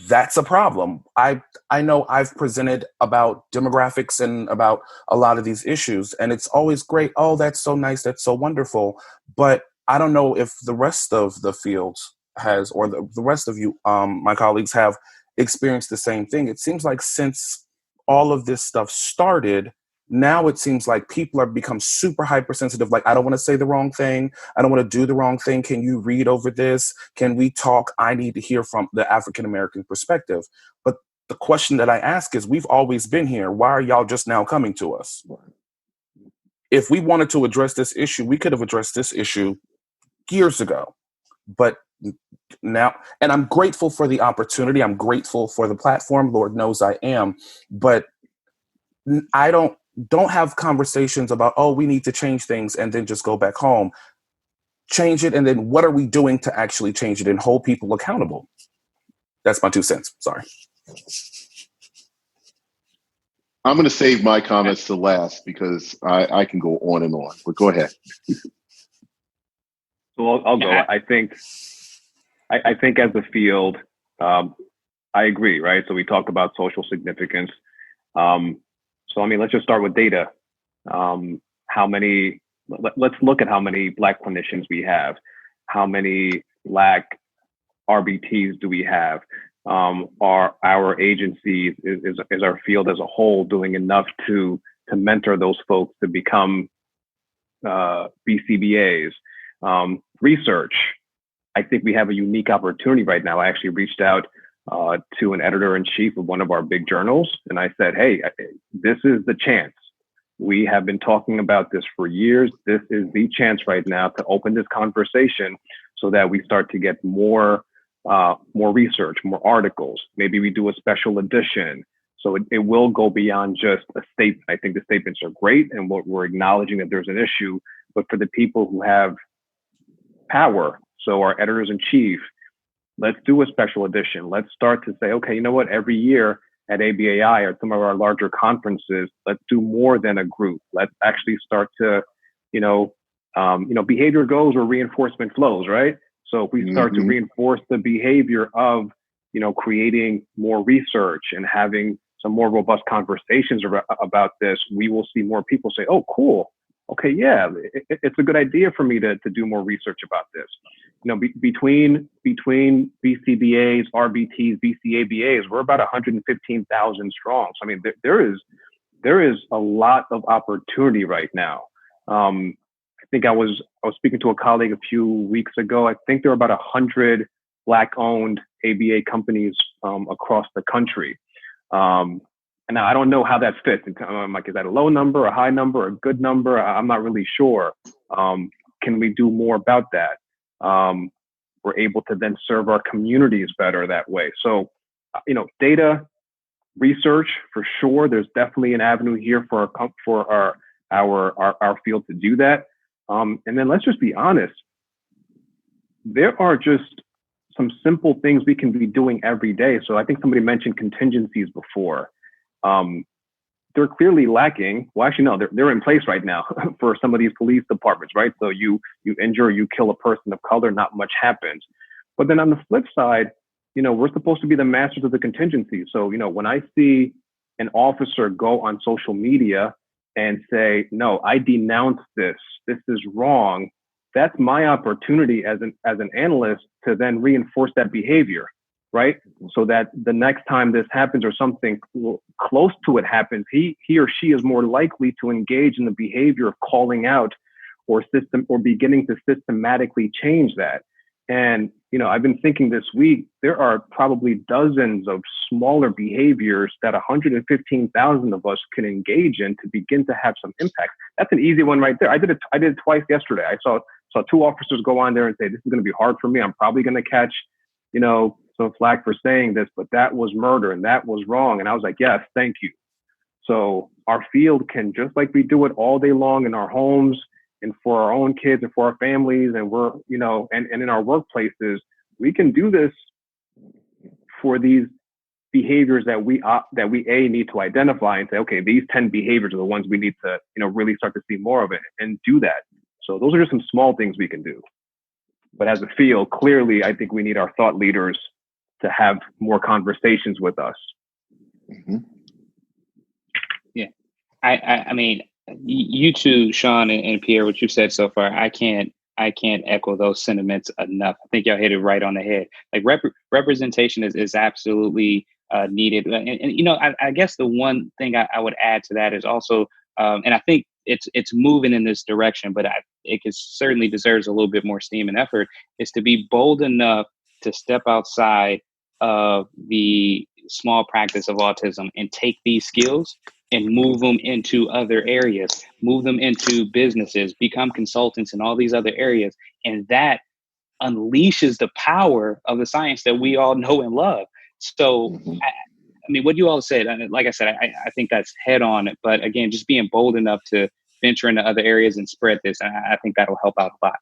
That's a problem. I know I've presented about demographics and about a lot of these issues, and it's always great. Oh, that's so nice. That's so wonderful. But I don't know if the rest of the field has, or the rest of you, my colleagues, have experienced the same thing. It seems like since all of this stuff started, now it seems like people are become super hypersensitive. Like, I don't want to say the wrong thing. I don't want to do the wrong thing. Can you read over this? Can we talk? I need to hear from the African-American perspective. But the question that I ask is, we've always been here. Why are y'all just now coming to us? If we wanted to address this issue, we could have addressed this issue years ago. But now, and I'm grateful for the opportunity. I'm grateful for the platform. Lord knows I am. But I don't have conversations about, oh, we need to change things and then just go back home. Change it, and then what are we doing to actually change it and hold people accountable? That's my 2 cents. Sorry. I'm going to save my comments to last because I can go on and on, but go ahead. So I'll go. I think as a field, I agree, right? So we talk about social significance. So, I mean, let's just start with data. Let's look at how many Black clinicians we have. How many Black RBTs do we have? Are our agencies, is our field as a whole doing enough to mentor those folks to become BCBAs? Research. I think we have a unique opportunity right now. I actually reached out to an editor-in-chief of one of our big journals, and I said, hey, this is the chance. We have been talking about this for years. This is the chance right now to open this conversation so that we start to get more research, more articles. Maybe we do a special edition. So it will go beyond just a statement. I think the statements are great, and we're acknowledging that there's an issue, but for the people who have power, so our editors-in-chief, let's do a special edition. Let's start to say, okay, you know what? Every year at ABAI or some of our larger conferences, let's do more than a group. Let's actually start to, behavior goes where reinforcement flows, right? So if we start to reinforce the behavior of, creating more research and having some more robust conversations about this, we will see more people say, oh, cool. Okay, yeah, it's a good idea for me to do more research about this. Between BCBAs, RBTs, BCABAs, we're about 115,000 strong. So I mean, there is there is a lot of opportunity right now. I think I was speaking to a colleague a few weeks ago. I think there are about 100 Black-owned ABA companies across the country. And I don't know how that fits. I'm like, is that a low number, a high number, a good number? I'm not really sure. Can we do more about that? We're able to then serve our communities better that way. So, data research for sure. There's definitely an avenue here for our field to do that. And then let's just be honest. There are just some simple things we can be doing every day. So I think somebody mentioned contingencies before. They're clearly lacking. Well, actually, no, they're in place right now for some of these police departments, right? So you injure, you kill a person of color, not much happens. But then on the flip side, we're supposed to be the masters of the contingency. So, when I see an officer go on social media and say, no, I denounce this is wrong, that's my opportunity as an analyst to then reinforce that behavior, right? So that the next time this happens or something close to it happens, he or she is more likely to engage in the behavior of calling out or beginning to systematically change that. And, I've been thinking this week, there are probably dozens of smaller behaviors that 115,000 of us can engage in to begin to have some impact. That's an easy one right there. I did it twice yesterday. I saw two officers go on there and say, this is going to be hard for me. I'm probably going to catch, some flack for saying this, but that was murder and that was wrong. And I was like, yes, thank you. So our field can, just like we do it all day long in our homes and for our own kids and for our families, and we're, and in our workplaces, we can do this for these behaviors that we need to identify and say, okay, these 10 behaviors are the ones we need to, really start to see more of it and do that. So those are just some small things we can do. But as a field, clearly, I think we need our thought leaders to have more conversations with us. Mm-hmm. Yeah. I mean, you two, Sean and Pierre, what you said so far, I can't echo those sentiments enough. I think y'all hit it right on the head. Like representation is absolutely needed. And I guess the one thing I would add to that is also, and I think it's moving in this direction, but it certainly deserves a little bit more steam and effort, is to be bold enough to step outside of the small practice of autism and take these skills and move them into other areas, move them into businesses, become consultants in all these other areas. And that unleashes the power of the science that we all know and love. So, I mean, what you all said, like I said, I think that's head on. But again, just being bold enough to venture into other areas and spread this, I think that'll help out a lot.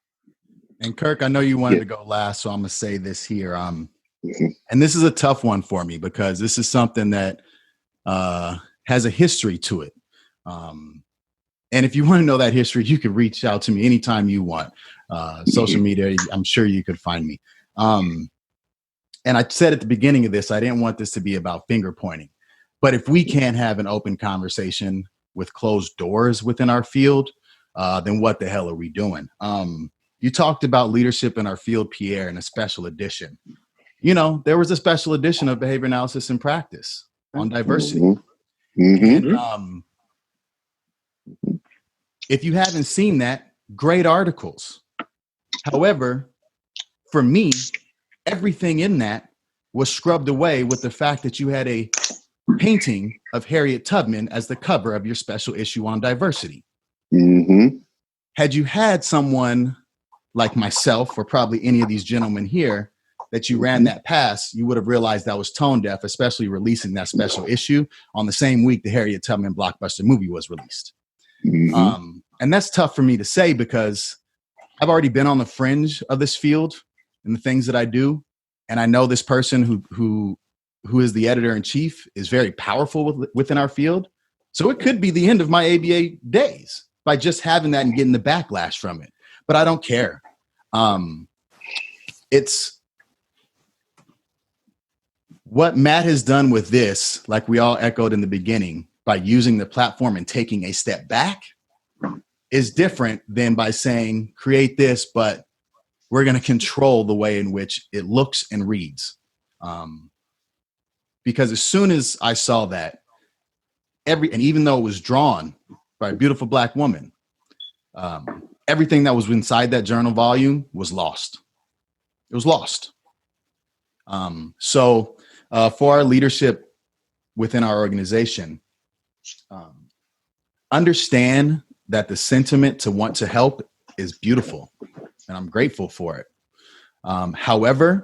And Kirk, I know you wanted to go last, so I'm going to say this here. And this is a tough one for me because this is something that has a history to it. And if you want to know that history, you can reach out to me anytime you want. Social media, I'm sure you could find me. And I said at the beginning of this, I didn't want this to be about finger pointing. But if we can't have an open conversation with closed doors within our field, then what the hell are we doing? You talked about leadership in our field, Pierre, in a special edition. There was a special edition of Behavior Analysis in Practice on diversity. Mm-hmm. And, if you haven't seen that, great articles. However, for me, everything in that was scrubbed away with the fact that you had a painting of Harriet Tubman as the cover of your special issue on diversity. Mm-hmm. Had you had someone like myself, or probably any of these gentlemen here, that you ran that past, you would have realized that was tone deaf, especially releasing that special issue on the same week the Harriet Tubman blockbuster movie was released. Mm-hmm. And that's tough for me to say because I've already been on the fringe of this field and the things that I do. And I know this person who is the editor in chief is very powerful within our field. So it could be the end of my ABA days by just having that and getting the backlash from it. But I don't care. It's what Matt has done with this, like we all echoed in the beginning, by using the platform and taking a step back is different than by saying, create this, but we're going to control the way in which it looks and reads. Because as soon as I saw that, and even though it was drawn by a beautiful Black woman, everything that was inside that journal volume was lost. It was lost. So for our leadership within our organization, understand that the sentiment to want to help is beautiful, and I'm grateful for it. However,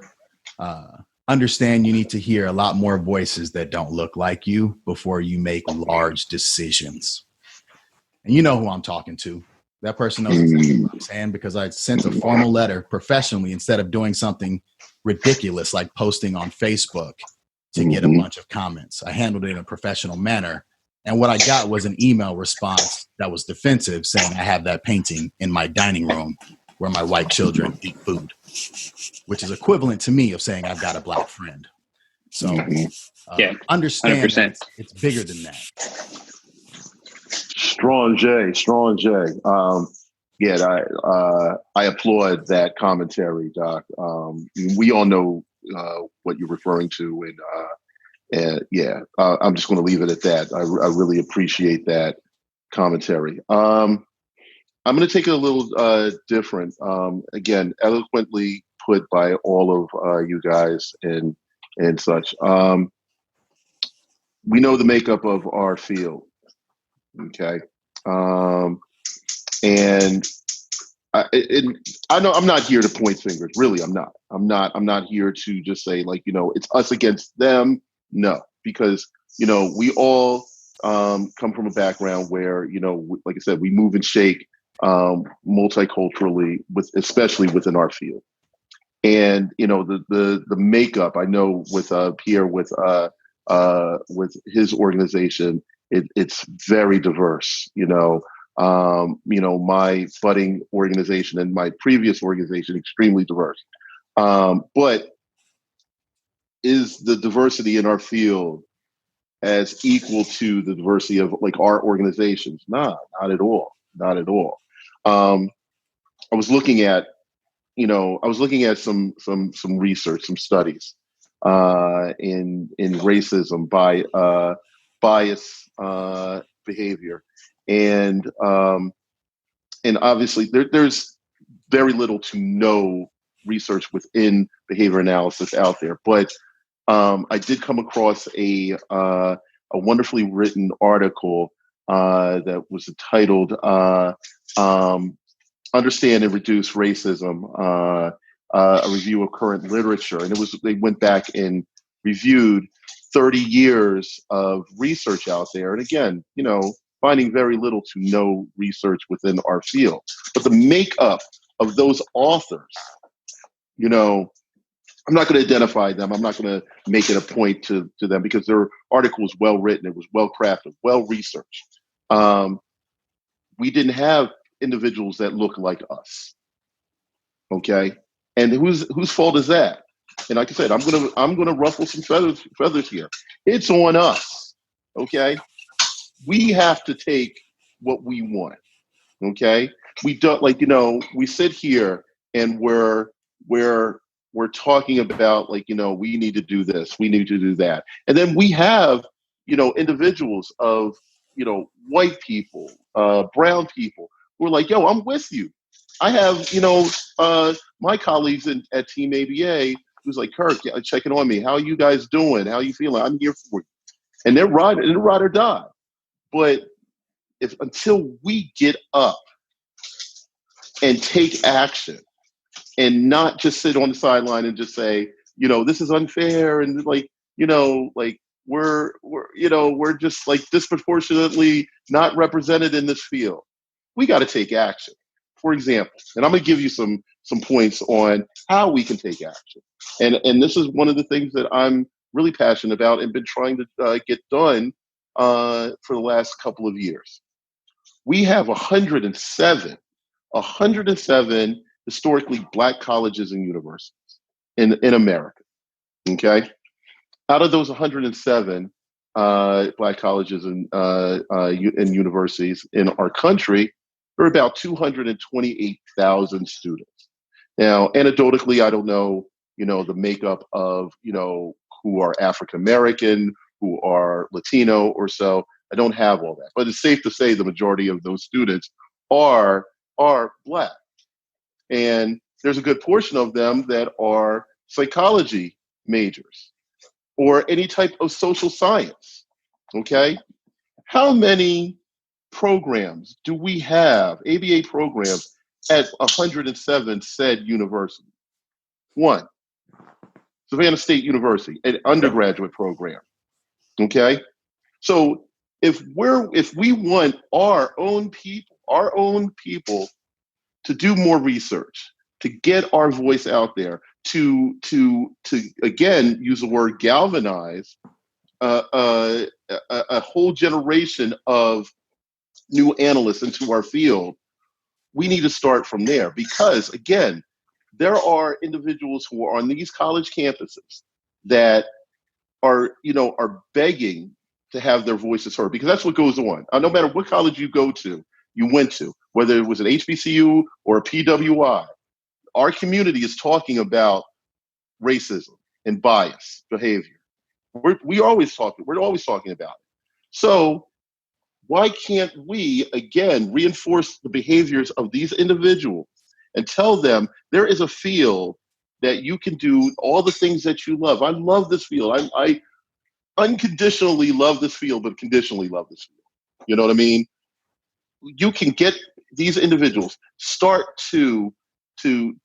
understand you need to hear a lot more voices that don't look like you before you make large decisions. And you know who I'm talking to. That person knows exactly what I'm saying, because I sent a formal letter professionally instead of doing something ridiculous like posting on Facebook to get a bunch of comments. I handled it in a professional manner. And what I got was an email response that was defensive, saying I have that painting in my dining room where my white children eat food, which is equivalent to me of saying I've got a Black friend. So understand that it's bigger than that. Strong J. I applaud that commentary, Doc. We all know what you're referring to, and I'm just going to leave it at that. I really appreciate that commentary. I'm going to take it a little different. Again, eloquently put by all of you guys and such. We know the makeup of our field. Okay. And I know I'm not here to point fingers. Really, I'm not. I'm not here to just say, like, it's us against them. No, because, we all come from a background where, like I said, we move and shake multiculturally, especially within our field. And, the makeup, I know with Pierre, with his organization, it's very diverse. My budding organization and my previous organization, extremely diverse. But is the diversity in our field as equal to the diversity of like our organizations? Nah, not at all. Not at all. I was looking at some research, some studies in racism by bias behavior, and obviously there's very little to no research within behavior analysis out there. But I did come across a wonderfully written article that was entitled "Understand and Reduce Racism: A Review of Current Literature," and they went back and reviewed 30 years of research out there. And again, finding very little to no research within our field. But the makeup of those authors, I'm not going to identify them. I'm not going to make it a point to them, because their article was well written. It was well crafted, well researched. We didn't have individuals that look like us. Okay. And whose fault is that? And like I said, I'm gonna ruffle some feathers here. It's on us. Okay. We have to take what we want. Okay. We don't, we sit here and we're talking about, we need to do this, we need to do that. And then we have, individuals of, white people, brown people who are like, yo, I'm with you. I have, my colleagues at Team ABA who's like, Kirk, checking on me. How are you guys doing? How are you feeling? I'm here for you. And they're ride or die. But until we get up and take action and not just sit on the sideline and just say, this is unfair, and we're just disproportionately not represented in this field. We got to take action. For example, and I'm going to give you some points on how we can take action. And this is one of the things that I'm really passionate about and been trying to get done for the last couple of years. We have 107 historically Black colleges and universities in America. Okay, out of those 107 Black colleges and universities in our country, there are about 228,000 students. Now, anecdotally, I don't know, the makeup of, who are African American, who are Latino or so. I don't have all that. But it's safe to say the majority of those students are Black. And there's a good portion of them that are psychology majors or any type of social science. Okay? How many programs do we have, ABA programs, at 107 said university? One, Savannah State University, an undergraduate program. Okay? So if we want our own people to do more research, to get our voice out there, to again use the word galvanize a whole generation of new analysts into our field, we need to start from there. Because again, there are individuals who are on these college campuses that are begging to have their voices heard, because that's what goes on. No matter what college you went to, whether it was an HBCU or a PWI, our community is talking about racism and bias behavior. We're always talking about it. So why can't we, again, reinforce the behaviors of these individuals and tell them there is a field that you can do all the things that you love. I love this field. I unconditionally love this field, but conditionally love this field. You know what I mean? You can get these individuals, start to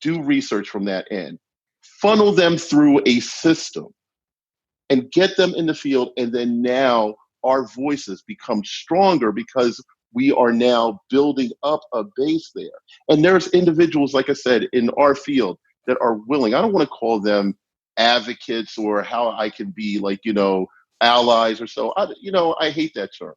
do research from that end, funnel them through a system and get them in the field. And then now our voices become stronger because we are now building up a base there. And there's individuals, like I said, in our field that are willing. I don't want to call them advocates or how I can be allies or so. I hate that term.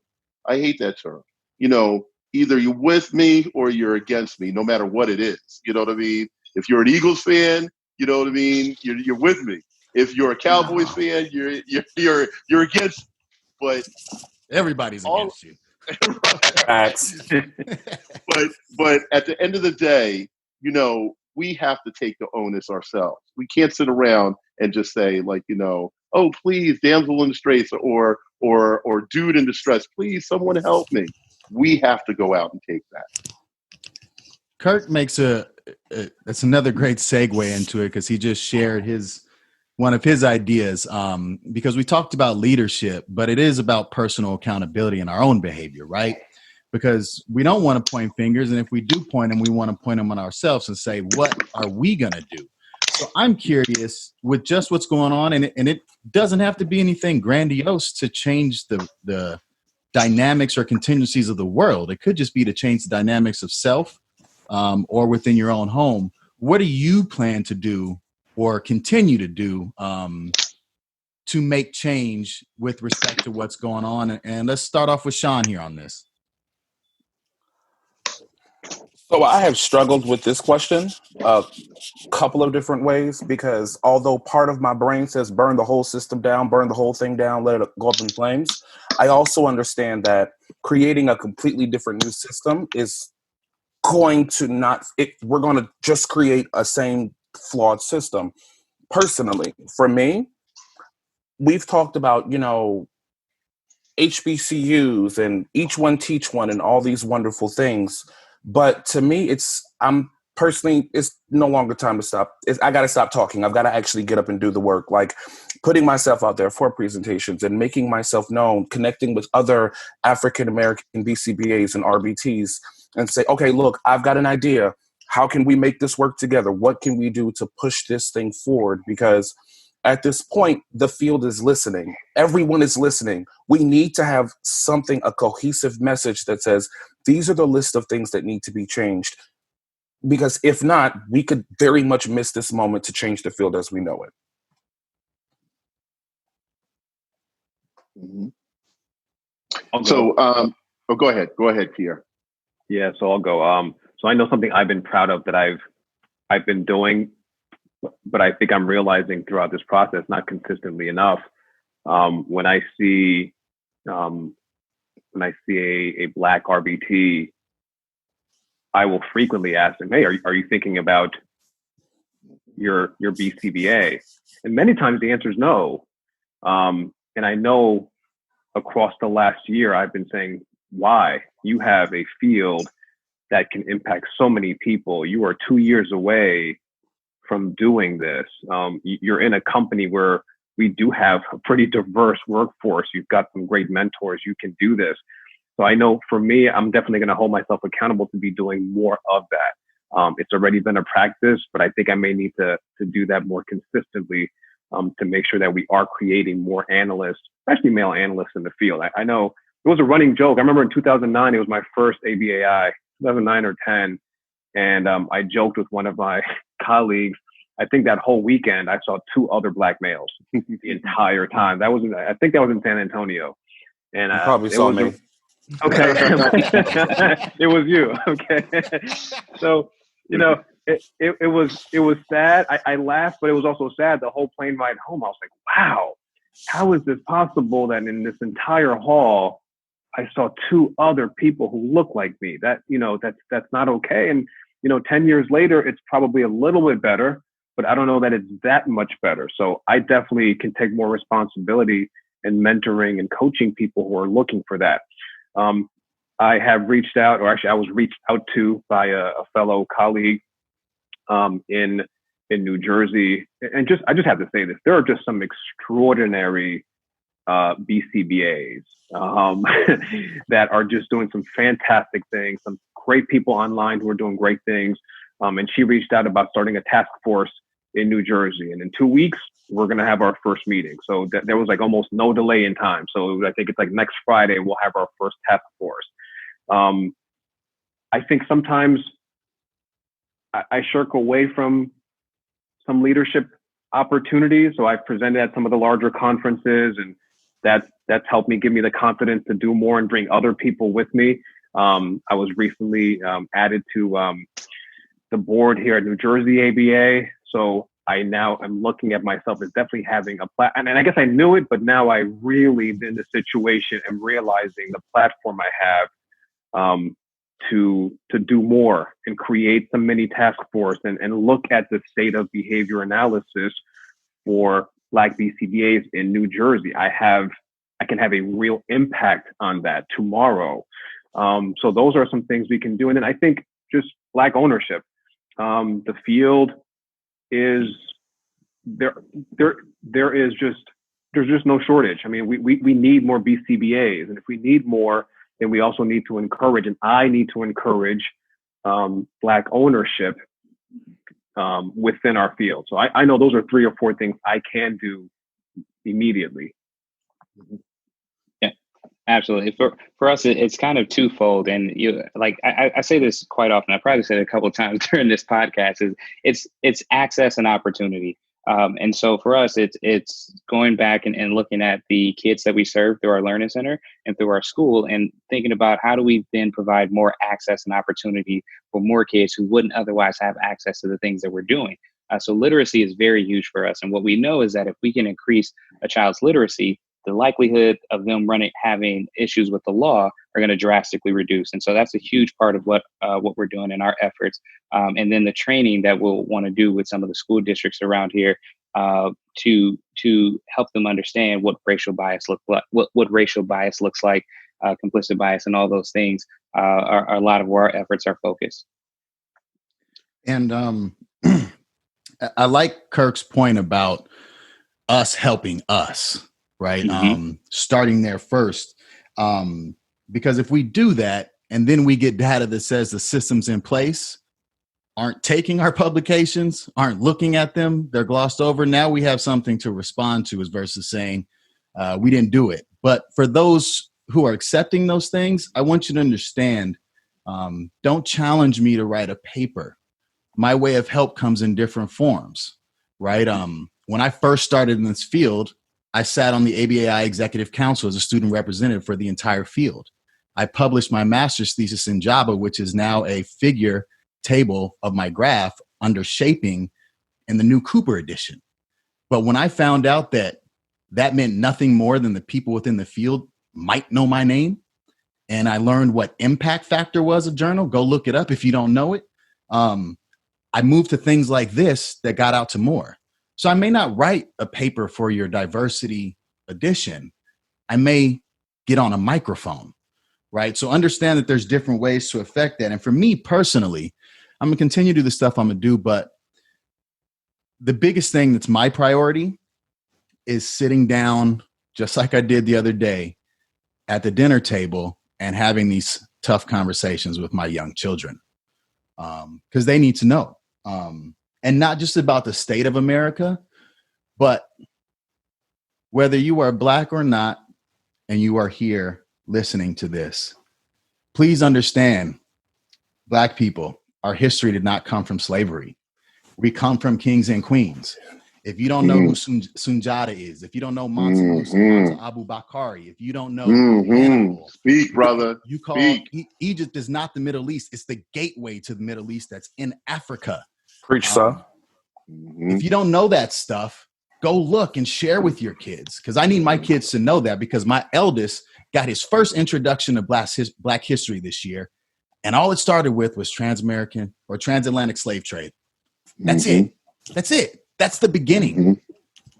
Either you're with me or you're against me, no matter what it is. You know what I mean? If you're an Eagles fan, you know what I mean? You're with me. If you're a Cowboys fan, you're against me. But everybody's against you. Facts. but at the end of the day, we have to take the onus ourselves. We can't sit around and just say oh, please, damsel in distress or dude in distress, please, someone help me. We have to go out and take that. Kirk makes that's another great segue into it, because he just shared one of his ideas, because we talked about leadership, but it is about personal accountability in our own behavior, right? Because we don't want to point fingers. And if we do point them, we want to point them on ourselves and say, what are we going to do? So I'm curious with just what's going on. And it doesn't have to be anything grandiose to change the dynamics or contingencies of the world. It could just be to change the dynamics of self or within your own home. What do you plan to do or continue to do to make change with respect to what's going on? And let's start off with Sean here on this. So I have struggled with this question a couple of different ways, because although part of my brain says burn the whole system down, burn the whole thing down, let it go up in flames, I also understand that creating a completely different new system is going to we're going to just create a same flawed system. Personally, for me, we've talked about, HBCUs and each one teach one and all these wonderful things. But to me, it's no longer time to stop. I got to stop talking. I've got to actually get up and do the work, like putting myself out there for presentations and making myself known, connecting with other African-American BCBAs and RBTs and say, okay, look, I've got an idea. How can we make this work together? What can we do to push this thing forward? Because at this point, the field is listening. Everyone is listening. We need to have a cohesive message that says, these are the list of things that need to be changed. Because if not, we could very much miss this moment to change the field as we know it. Mm-hmm. So, go ahead. Go ahead, Pierre. Yeah, so I'll go. So I know something I've been proud of that I've been doing, but I think I'm realizing throughout this process, not consistently enough. When I see a Black RBT, I will frequently ask them, "Hey, are you thinking about your BCBA?" And many times the answer is no. And I know across the last year, I've been saying, why? You have a field that can impact so many people. You are 2 years away from doing this. You're in a company where we do have a pretty diverse workforce. You've got some great mentors. You can do this. So I know for me, I'm definitely going to hold myself accountable to be doing more of that. It's already been a practice, but I think I may need to do that more consistently to make sure that we are creating more analysts, especially male analysts in the field. I know it was a running joke. I remember in 2009, it was my first ABAI, 2009 or 10. And I joked with one of my colleagues. I think that whole weekend, I saw 2 other Black males the entire time. I think that was in San Antonio. And You probably saw me. Okay. It was you. Okay. So, you know, it was sad. I laughed, but it was also sad. The whole plane ride home, I was like, wow, how is this possible that in this entire hall, I saw 2 other people who look like me? That, that's not okay. And, 10 years later, it's probably a little bit better, but I don't know that it's that much better. So I definitely can take more responsibility in mentoring and coaching people who are looking for that. I have reached out, or actually I was reached out to by a fellow colleague in New Jersey. And I just have to say this, there are just some extraordinary BCBAs that are just doing some fantastic things, some great people online who are doing great things. And she reached out about starting a task force in New Jersey. And in 2 weeks, we're going to have our first meeting. So there was like almost no delay in time. So I think it's like next Friday, we'll have our first task force. I think sometimes I shirk away from some leadership opportunities. So I've presented at some of the larger conferences, and that's helped me, give me the confidence to do more and bring other people with me. I was recently added to the board here at New Jersey ABA. So I now am looking at myself as definitely having a platform. And I guess I knew it, but now I really, in the situation, am realizing the platform I have to do more and create some mini task force and look at the state of behavior analysis for Black BCBAs in New Jersey. I can have a real impact on that tomorrow. So those are some things we can do. And then I think just Black ownership. The field is there's just no shortage. I mean, we need more BCBAs, and if we need more, then we also need to encourage, and I need to encourage Black ownership within our field. So I know those are 3 or 4 things I can do immediately. Yeah, absolutely. For us, it's kind of twofold. And I say this quite often. I probably said it a couple of times during this podcast. It's access and opportunity. And so for us, it's going back and looking at the kids that we serve through our learning center and through our school, and thinking about how do we then provide more access and opportunity for more kids who wouldn't otherwise have access to the things that we're doing. So literacy is very huge for us. And what we know is that if we can increase a child's literacy, the likelihood of them having issues with the law are going to drastically reduce. And so that's a huge part of what we're doing in our efforts. And then the training that we'll want to do with some of the school districts around here to help them understand what racial bias looks like, what racial bias looks like, complicit bias, and all those things are a lot of where our efforts are focused. And I like Kirk's point about us helping us. Right. Mm-hmm. Starting there first, because if we do that and then we get data that says the systems in place aren't taking our publications, aren't looking at them, they're glossed over. Now we have something to respond to, as versus saying we didn't do it. But for those who are accepting those things, I want you to understand, don't challenge me to write a paper. My way of help comes in different forms. Right. When I first started in this field, I sat on the ABAI Executive Council as a student representative for the entire field. I published my master's thesis in Java, which is now a figure table of my graph under shaping in the new Cooper edition. But when I found out that meant nothing more than the people within the field might know my name, and I learned what impact factor was a journal, go look it up if you don't know it. I moved to things like this that got out to more. So I may not write a paper for your diversity edition. I may get on a microphone, right? So understand that there's different ways to affect that. And for me personally, I'm gonna continue to do the stuff I'm gonna do, but the biggest thing that's my priority is sitting down, just like I did the other day, at the dinner table and having these tough conversations with my young children, because they need to know, and not just about the state of America, but whether you are Black or not, and you are here listening to this, please understand, Black people, our history did not come from slavery. We come from kings and queens. If you don't know who Sunjata is, if you don't know Mansa Musa, Mansa Abu Bakari, if you don't know Hannibal, speak, brother. You call Egypt is not the Middle East. It's the gateway to the Middle East that's in Africa. Preach, sir. If you don't know that stuff, go look and share with your kids, because I need my kids to know that, because my eldest got his first introduction to Black history this year, and all it started with was trans-American or transatlantic slave trade. That's it. That's it. That's the beginning.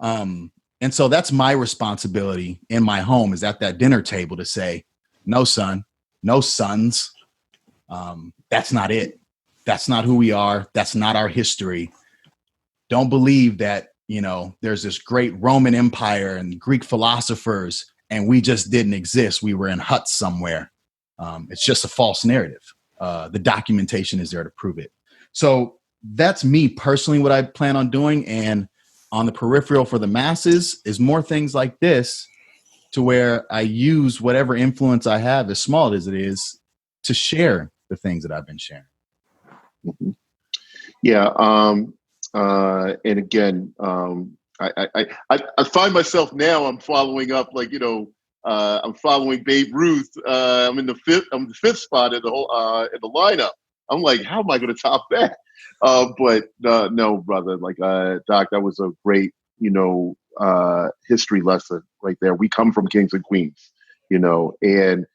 And so that's my responsibility in my home, is at that dinner table to say, no, son, no sons. That's not it. That's not who we are. That's not our history. Don't believe that, there's this great Roman Empire and Greek philosophers, and we just didn't exist. We were in huts somewhere. It's just a false narrative. The documentation is there to prove it. So that's me personally, what I plan on doing. And on the peripheral for the masses is more things like this, to where I use whatever influence I have, as small as it is, to share the things that I've been sharing. Yeah. And again, I find myself now, I'm following up, I'm following Babe Ruth. I'm in the fifth spot in the lineup. I'm like, how am I going to top that? But no, brother, Doc, that was a great, history lesson right there. We come from kings and queens, and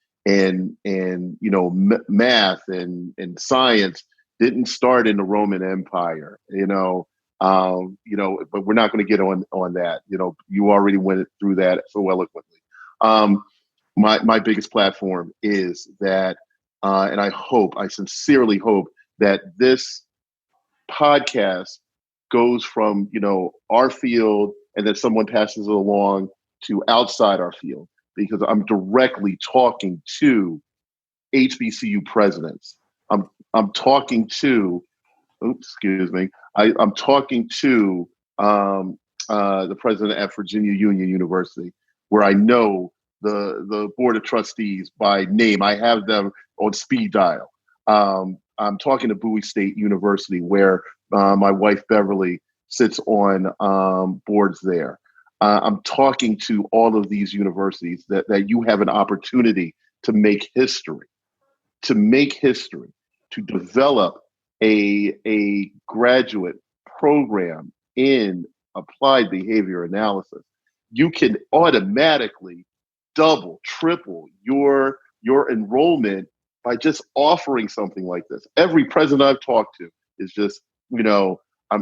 math and science didn't start in the Roman Empire, but we're not going to get on that. You already went through that so eloquently. My biggest platform is that, and I sincerely hope that this podcast goes from, our field, and then someone passes it along to outside our field, because I'm directly talking to HBCU presidents. I'm talking to, I'm talking to the president at Virginia Union University, where I know the board of trustees by name. I have them on speed dial. I'm talking to Bowie State University, where my wife Beverly sits on boards there. I'm talking to all of these universities that you have an opportunity to make history, to develop a graduate program in applied behavior analysis. You can automatically double, triple your enrollment by just offering something like this. Every president I've talked to is just, I'm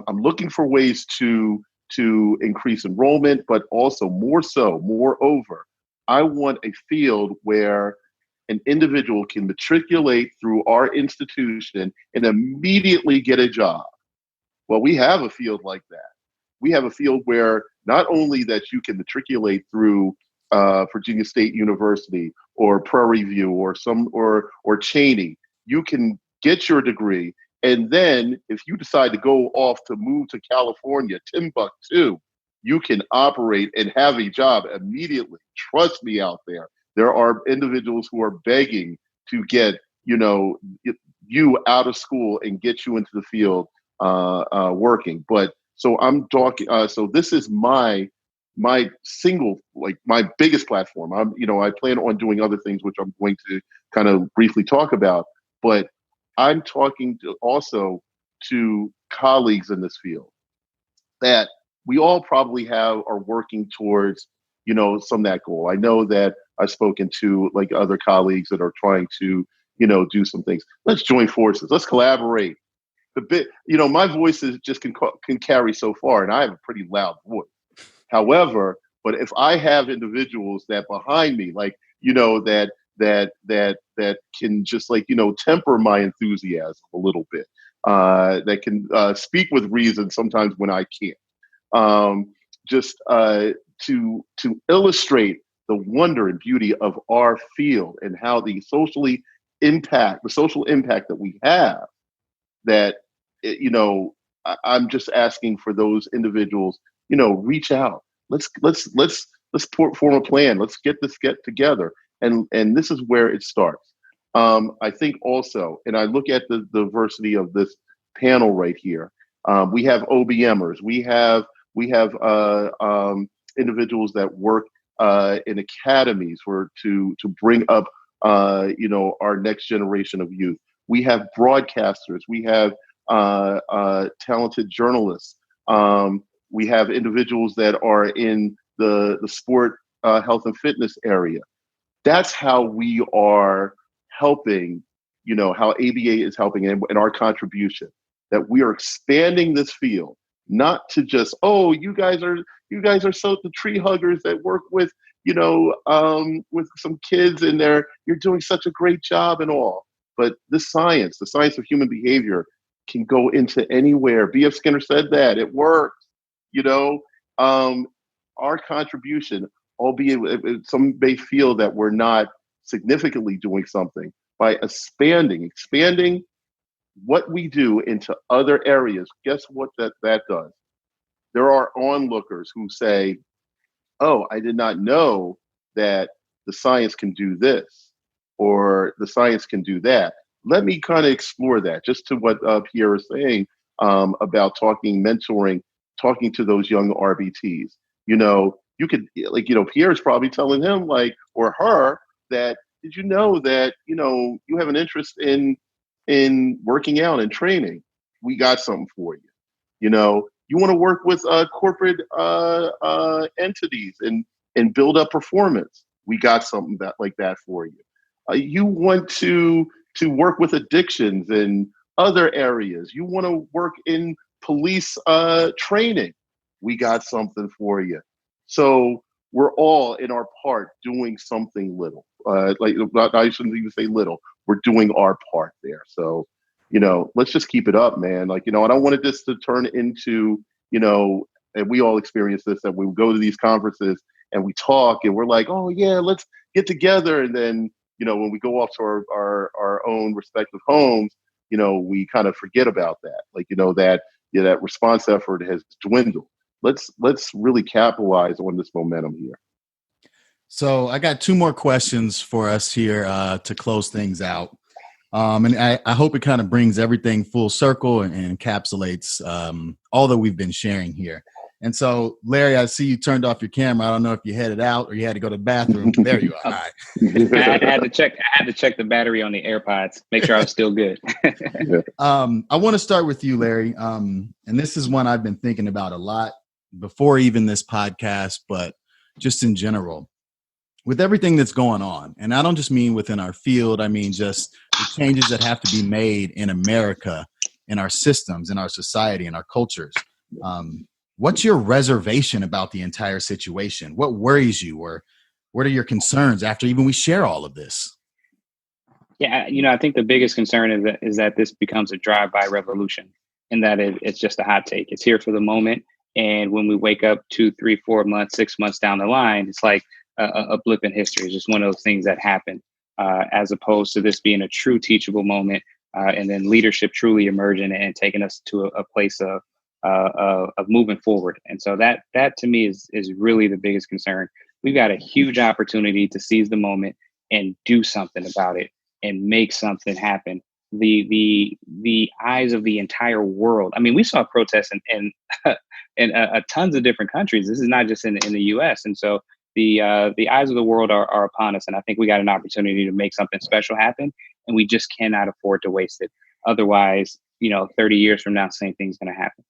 looking for ways to increase enrollment, but also moreover, I want a field where an individual can matriculate through our institution and immediately get a job. Well, we have a field like that. We have a field where not only that you can matriculate through Virginia State University or Prairie View or Cheney, you can get your degree. And then if you decide to go off to move to California, Timbuktu, you can operate and have a job immediately. Trust me out there. There are individuals who are begging to get, you out of school and get you into the field working. But so I'm talking, so this is my single, my biggest platform. I plan on doing other things, which I'm going to kind of briefly talk about, but I'm talking also to colleagues in this field that we all probably are working towards, some of that goal. I know that I've spoken to other colleagues that are trying to, do some things. Let's join forces. Let's collaborate. My voice can carry so far, and I have a pretty loud voice. However, but if I have individuals that behind me, that can just like, temper my enthusiasm a little bit, that can speak with reason sometimes when I can't. Just to illustrate the wonder and beauty of our field and how the social impact that we have, that, I'm just asking for those individuals, reach out. Let's form a plan. Let's get together. And this is where it starts. I think also, and I look at the diversity of this panel right here. We have OBMers. We have individuals that work in academies to bring up our next generation of youth. We have broadcasters. We have talented journalists. We have individuals that are in the sport, health and fitness area. That's how we are helping, how ABA is helping in our contribution, that we are expanding this field, not to just, oh, you guys are so the tree huggers that work with, with some kids in there. You're doing such a great job and all. But the science of human behavior can go into anywhere. B.F. Skinner said that. It works, our contribution, albeit some may feel that we're not significantly doing something, by expanding what we do into other areas. Guess what that does? There are onlookers who say, oh, I did not know that the science can do this or the science can do that. Let me kind of explore that, just to what Pierre is saying about mentoring, talking to those young RBTs. You could, Pierre's probably telling him, or her, that, did you know that, you have an interest in working out and training? We got something for you. You want to work with corporate entities and build up performance? We got something like that for you. You want to work with addictions and other areas. You want to work in police training? We got something for you. So we're all in our part doing something little. I shouldn't even say little. We're doing our part there. So, let's just keep it up, man. I don't want this to turn into, and we all experience this, that we go to these conferences and we talk and we're like, oh yeah, let's get together. And then, when we go off to our own respective homes, we kind of forget about that. That response effort has dwindled. Let's really capitalize on this momentum here. So I got two more questions for us here to close things out. And I hope it kind of brings everything full circle and encapsulates all that we've been sharing here. And so, Larry, I see you turned off your camera. I don't know if you headed out or you had to go to the bathroom. There you are. All right. I had to check the battery on the AirPods, make sure I was still good. I want to start with you, Larry. And this is one I've been thinking about a lot before even this podcast, but just in general. With everything that's going on, and I don't just mean within our field, I mean just the changes that have to be made in America, in our systems, in our society, in our cultures. What's your reservation about the entire situation? What worries you, or what are your concerns after even we share all of this? Yeah, I think the biggest concern is that this becomes a drive-by revolution, and that it's just a hot take. It's here for the moment, and when we wake up 2, 3, 4 months, 6 months down the line, it's like a blip in history. It's just one of those things that happen, as opposed to this being a true teachable moment, and then leadership truly emerging and taking us to a place of moving forward. And so that to me is really the biggest concern. We've got a huge opportunity to seize the moment and do something about it and make something happen. The eyes of the entire world. I mean, we saw protests in tons of different countries. This is not just in the U.S. And so the eyes of the world are upon us. And I think we got an opportunity to make something special happen, and we just cannot afford to waste it. Otherwise, 30 years from now, same thing's going to happen.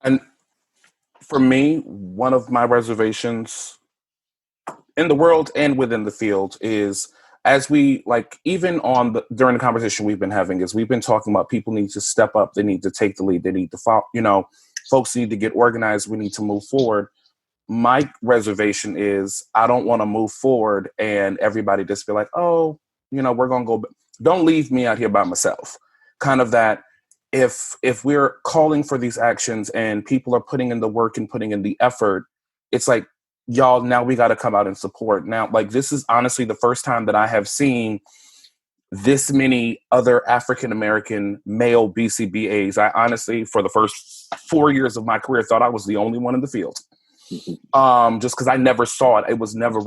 And for me, one of my reservations in the world and within the field is, as we even during the conversation we've been having, is we've been talking about people need to step up. They need to take the lead. They need to follow, folks need to get organized. We need to move forward. my reservation is I don't want to move forward and everybody just be like, oh, we're going to go. Don't leave me out here by myself. Kind of that if we're calling for these actions and people are putting in the work and putting in the effort, it's like, y'all, now we got to come out and support. Now, like, this is honestly the first time that I have seen this many other African-American male BCBAs. I honestly, for the first 4 years of my career, thought I was the only one in the field. Just because I never saw it. It was never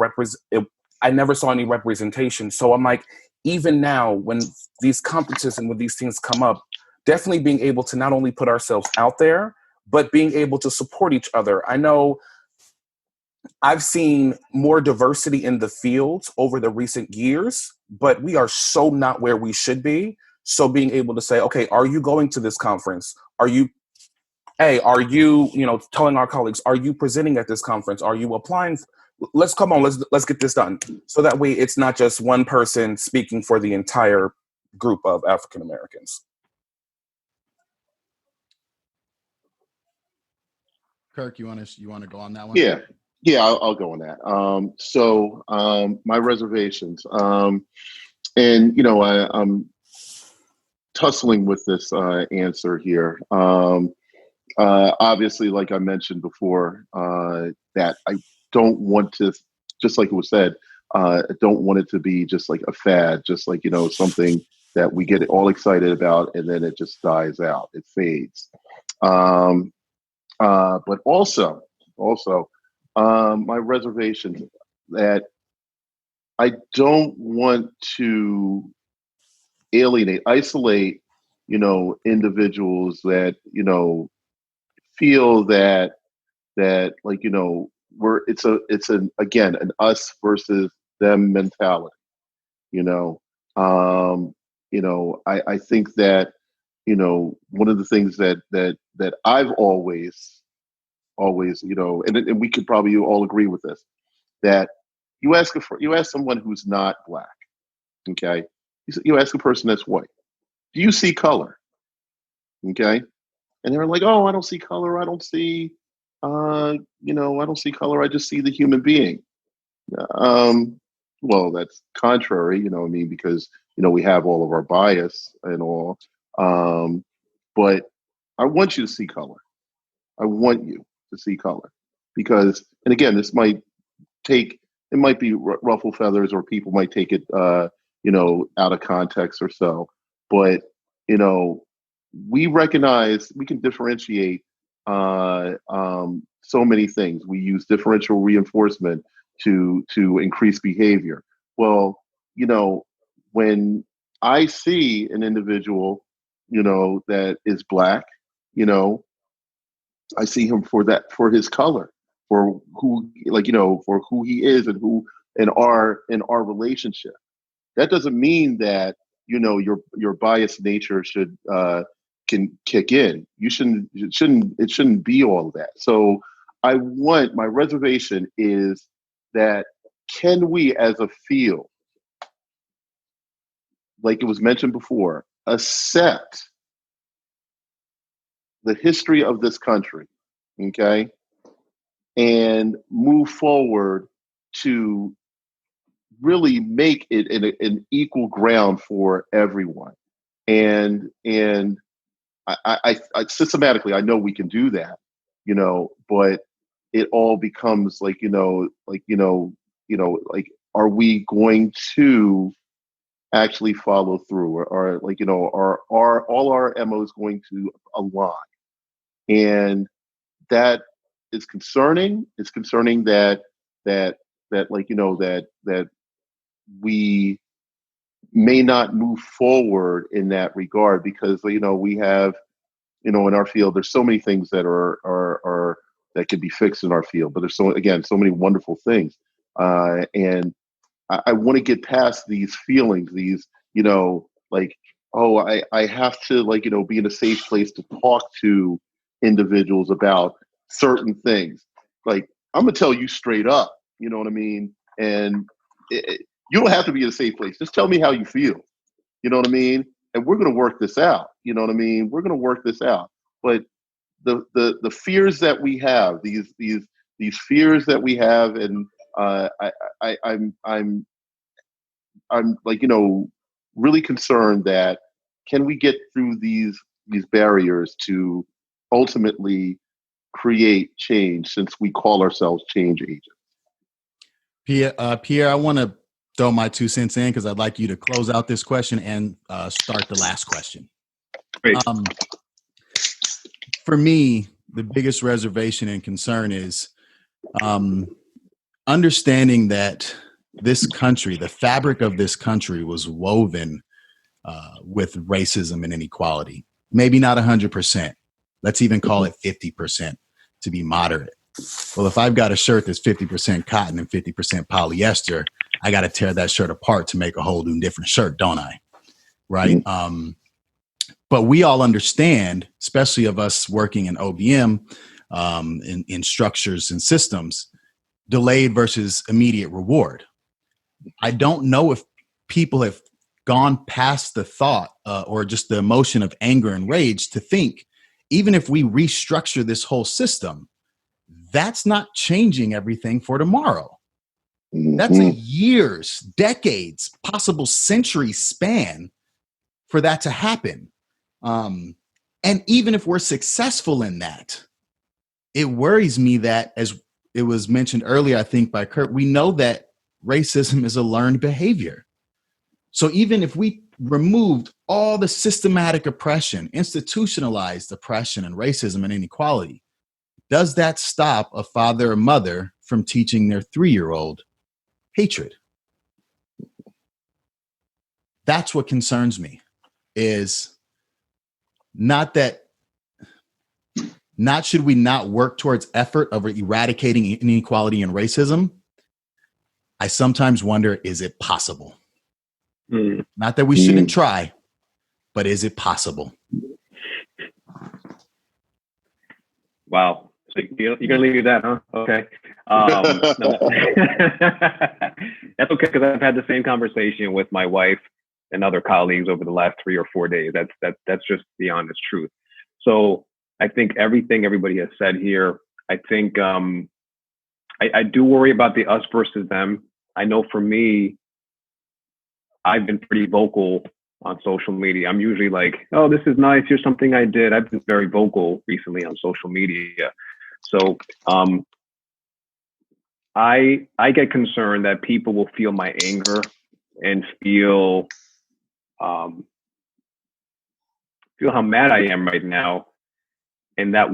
I never saw any representation. So I'm like, even now when these conferences and when these things come up, definitely being able to not only put ourselves out there, but being able to support each other. I know I've seen more diversity in the fields over the recent years, but we are so not where we should be. So being able to say, okay, are you going to this conference? Are you telling our colleagues, are you presenting at this conference? Are you applying? Let's get this done. So that way it's not just one person speaking for the entire group of African Americans. Kirk, you want to go on that one? Yeah, I'll go on that. So my reservations, and I'm tussling with this answer here. Obviously, like I mentioned before, that I don't want to, just like it was said, I don't want it to be just like a fad, just like, something that we get all excited about and then it just dies out, it fades. But also, my reservation that I don't want to isolate, individuals that, feel that like, it's again, an us versus them mentality, I think that, one of the things that I've always, and we could probably all agree with this, that you ask someone who's not Black, okay? You ask a person that's white, do you see color? Okay. And they're like, oh, I don't see color. I don't see, I don't see color. I just see the human being. Well, that's contrary, because, we have all of our bias and all. But I want you to see color. I want you to see color because, and again, this might be ruffle feathers or people might take it, out of context or so. But, we recognize we can differentiate so many things. We use differential reinforcement to increase behavior. Well, when I see an individual, that is Black, I see him for his color, for who, for who he is and who in our relationship. That doesn't mean that, your biased nature can kick in. It shouldn't be all of that. So my reservation is that can we as a field, like it was mentioned before, accept the history of this country, okay, and move forward to really make it an equal ground for everyone. And I systematically, I know we can do that, but it all becomes like, are we going to actually follow through or like, are all our MOs going to align? And that is concerning. It's concerning that like, that we may not move forward in that regard because, we have, in our field, there's so many things that are that can be fixed in our field, but there's so many wonderful things. And I want to get past these feelings, these, like, oh, I have to, like, be in a safe place to talk to individuals about certain things. Like, I'm going to tell you straight up, you know what I mean? And you don't have to be in a safe place. Just tell me how you feel. You know what I mean? And we're going to work this out. You know what I mean? We're going to work this out. But the fears that we have, these these fears that we have, and I'm like, really concerned that can we get through these barriers to ultimately create change, since we call ourselves change agents. Pierre, I want to throw my 2 cents in because I'd like you to close out this question and start the last question. Great. For me, the biggest reservation and concern is understanding that this country, the fabric of this country, was woven with racism and inequality. Maybe not 100%. Let's even call it 50% to be moderate. Well, if I've got a shirt that's 50% cotton and 50% polyester, I got to tear that shirt apart to make a whole new different shirt, don't I? Right. But we all understand, especially of us working in OBM, in structures and systems, delayed versus immediate reward. I don't know if people have gone past the thought or just the emotion of anger and rage to think, even if we restructure this whole system, that's not changing everything for tomorrow. That's a years, decades, possible century span for that to happen. And even if we're successful in that, it worries me that, as it was mentioned earlier, I think by Kurt, we know that racism is a learned behavior. So even if we removed all the systematic oppression, institutionalized oppression and racism and inequality, does that stop a father or mother from teaching their 3-year-old hatred? That's what concerns me, is not should we not work towards effort of eradicating inequality and racism. I sometimes wonder, is it possible? Not that we shouldn't try, but is it possible? Wow. So you're going to leave me that, huh? Okay. That's okay, because I've had the same conversation with my wife and other colleagues over the last 3 or 4 days. That's just the honest truth. So I think everything everybody has said here, I think I do worry about the us versus them. I know for me, I've been pretty vocal on social media. I'm usually like, oh, this is nice. Here's something I did. I've been very vocal recently on social media. So I get concerned that people will feel my anger and feel how mad I am right now. And that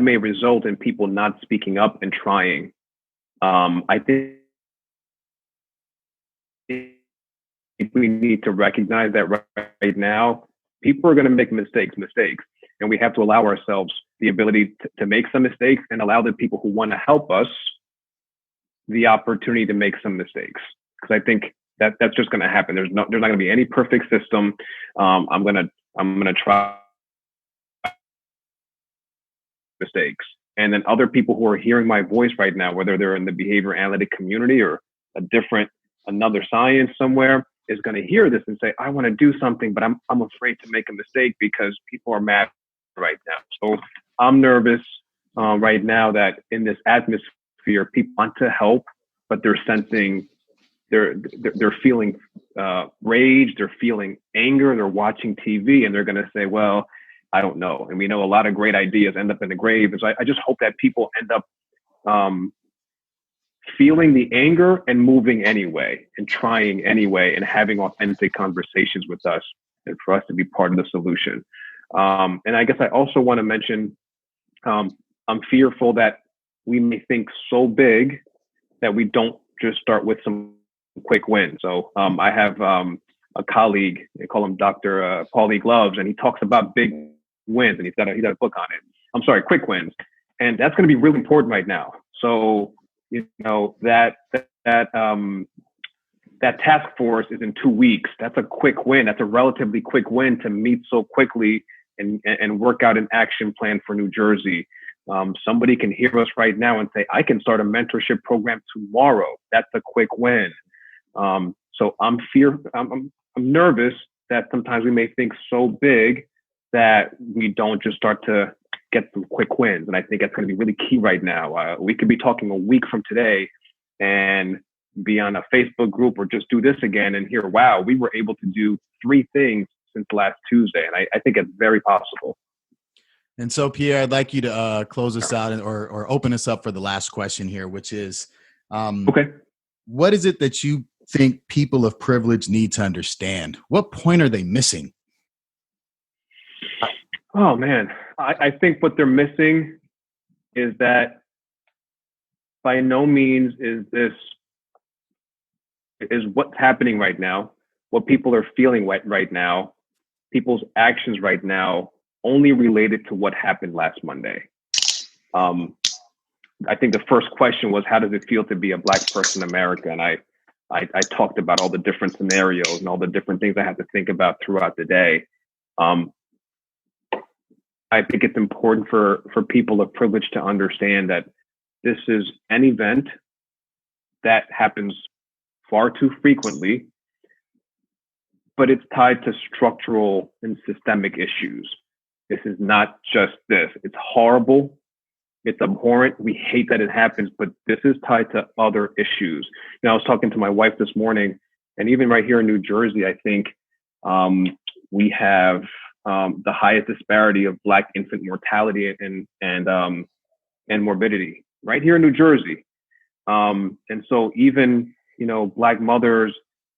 may result in people not speaking up and trying. I think we need to recognize that right now, people are going to make mistakes, and we have to allow ourselves the ability to make some mistakes and allow the people who want to help us the opportunity to make some mistakes. Because I think that's just going to happen. There's not going to be any perfect system. I'm going to try mistakes. And then other people who are hearing my voice right now, whether they're in the behavior analytic community or another science somewhere, is going to hear this and say, I want to do something, but I'm afraid to make a mistake because people are mad right now. So I'm nervous right now that in this atmosphere, people want to help, but they're sensing, they're feeling rage, they're feeling anger, they're watching TV, and they're going to say, well, I don't know. And we know a lot of great ideas end up in the grave. And so I just hope that people end up feeling the anger and moving anyway, and trying anyway, and having authentic conversations with us, and for us to be part of the solution. And I guess I also want to mention, I'm fearful that we may think so big that we don't just start with some quick wins. So I have a colleague, they call him Dr. Paulie Gloves, and he talks about big wins, and he's got a book on it. I'm sorry, quick wins. And that's going to be really important right now. So, that task force is in 2 weeks. That's a quick win. That's a relatively quick win to meet so quickly and work out an action plan for New Jersey. Somebody can hear us right now and say, I can start a mentorship program tomorrow. That's a quick win. So I'm nervous that sometimes we may think so big that we don't just start to get some quick wins. And I think that's going to be really key right now. We could be talking a week from today and be on a Facebook group or just do this again and hear, wow, we were able to do 3 things since last Tuesday. And I think it's very possible. And so, Pierre, I'd like you to close us out or open us up for the last question here, which is, okay, what is it that you think people of privilege need to understand? What point are they missing? Oh, man. I think what they're missing is that by no means is what's happening right now, what people are feeling right now, people's actions right now, only related to what happened last Monday. I think the first question was, how does it feel to be a Black person in America? And I talked about all the different scenarios and all the different things I have to think about throughout the day. I think it's important for people of privilege to understand that this is an event that happens far too frequently, but it's tied to structural and systemic issues. This is not just this. It's horrible. It's abhorrent. We hate that it happens, but this is tied to other issues. I was talking to my wife this morning, and even right here in New Jersey, I think we have the highest disparity of Black infant mortality and morbidity right here in New Jersey. And so even, Black mothers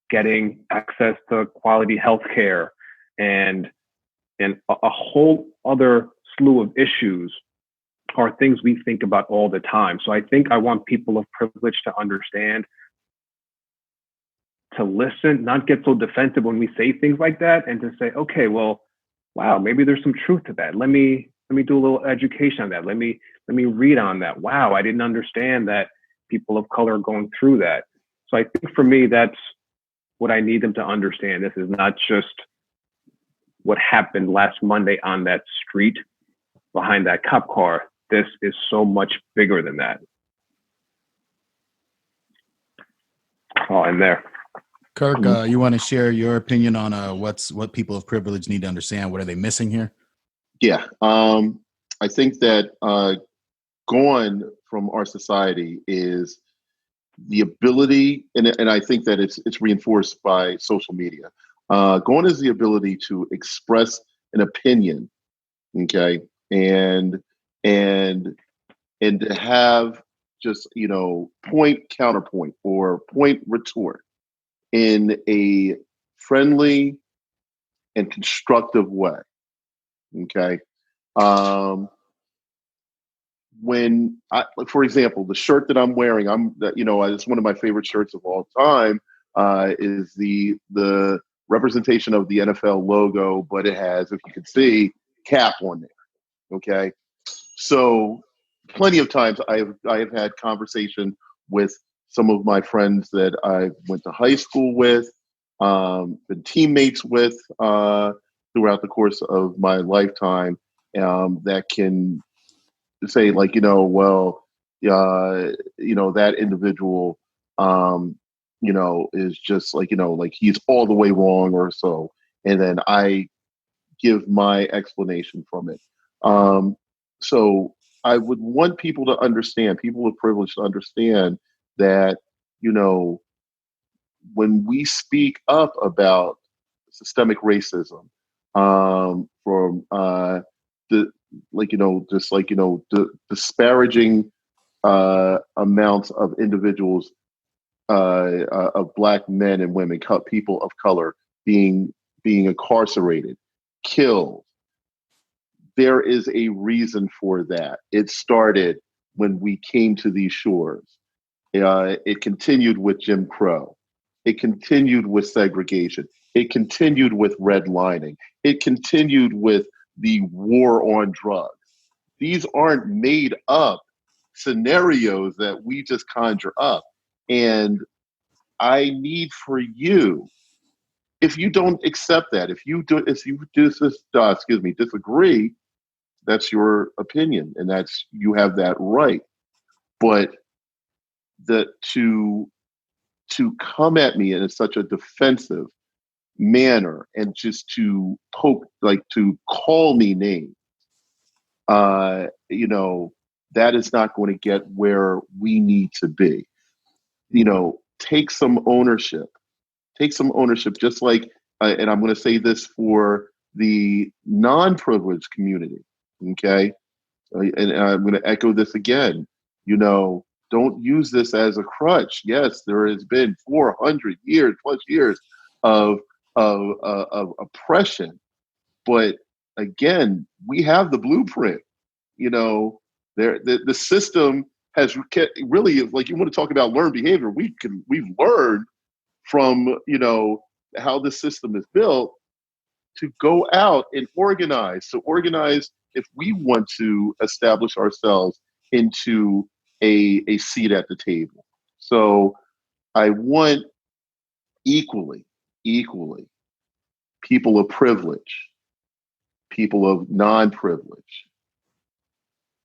getting access to quality health care and a whole other slew of issues are things we think about all the time. So I think I want people of privilege to understand, to listen, not get so defensive when we say things like that, and to say, okay, well, wow, maybe there's some truth to that. Let me do a little education on that. Let me read on that. Wow, I didn't understand that people of color are going through that. So I think for me, that's what I need them to understand. This is not just what happened last Monday on that street behind that cop car. This is so much bigger than that. Oh, I'm there. Kirk, you want to share your opinion on what people of privilege need to understand? What are they missing here? Yeah, I think that gone from our society is the ability, and I think that it's reinforced by social media. Gone is the ability to express an opinion, okay, and to have just point counterpoint or point retort in a friendly and constructive way. Okay. When for example, the shirt that I'm wearing, it's one of my favorite shirts of all time, is the representation of the NFL logo, but it has, if you can see, cap on there. Okay. So plenty of times I have had conversation with some of my friends that I went to high school with, been teammates with throughout the course of my lifetime, that can say like, that individual, is just like he's all the way wrong or so. And then I give my explanation from it. So I would want people to understand, people with privilege to understand that, when we speak up about systemic racism, from the disparaging amounts of individuals, of Black men and women, people of color being incarcerated, killed. There is a reason for that. It started when we came to these shores. It continued with Jim Crow. It continued with segregation. It continued with redlining. It continued with the war on drugs. These aren't made up scenarios that we just conjure up. And I need for you, if you don't accept that, if you disagree, that's your opinion, and you have that right. But to come at me in such a defensive manner and just to call me names, you know, that is not going to get where we need to be. You know, take some ownership. Take some ownership, just like, and I'm going to say this for the non-privileged community, okay? And I'm going to echo this again. You know, don't use this as a crutch. Yes, there has been 400 years plus years of of oppression, but again, we have the blueprint. You know, the system has really, like, you want to talk about learned behavior. We've learned from, you know, how the system is built to go out and organize. To organize if we want to establish ourselves into a seat at the table. So I want equally, people of privilege, people of non-privilege,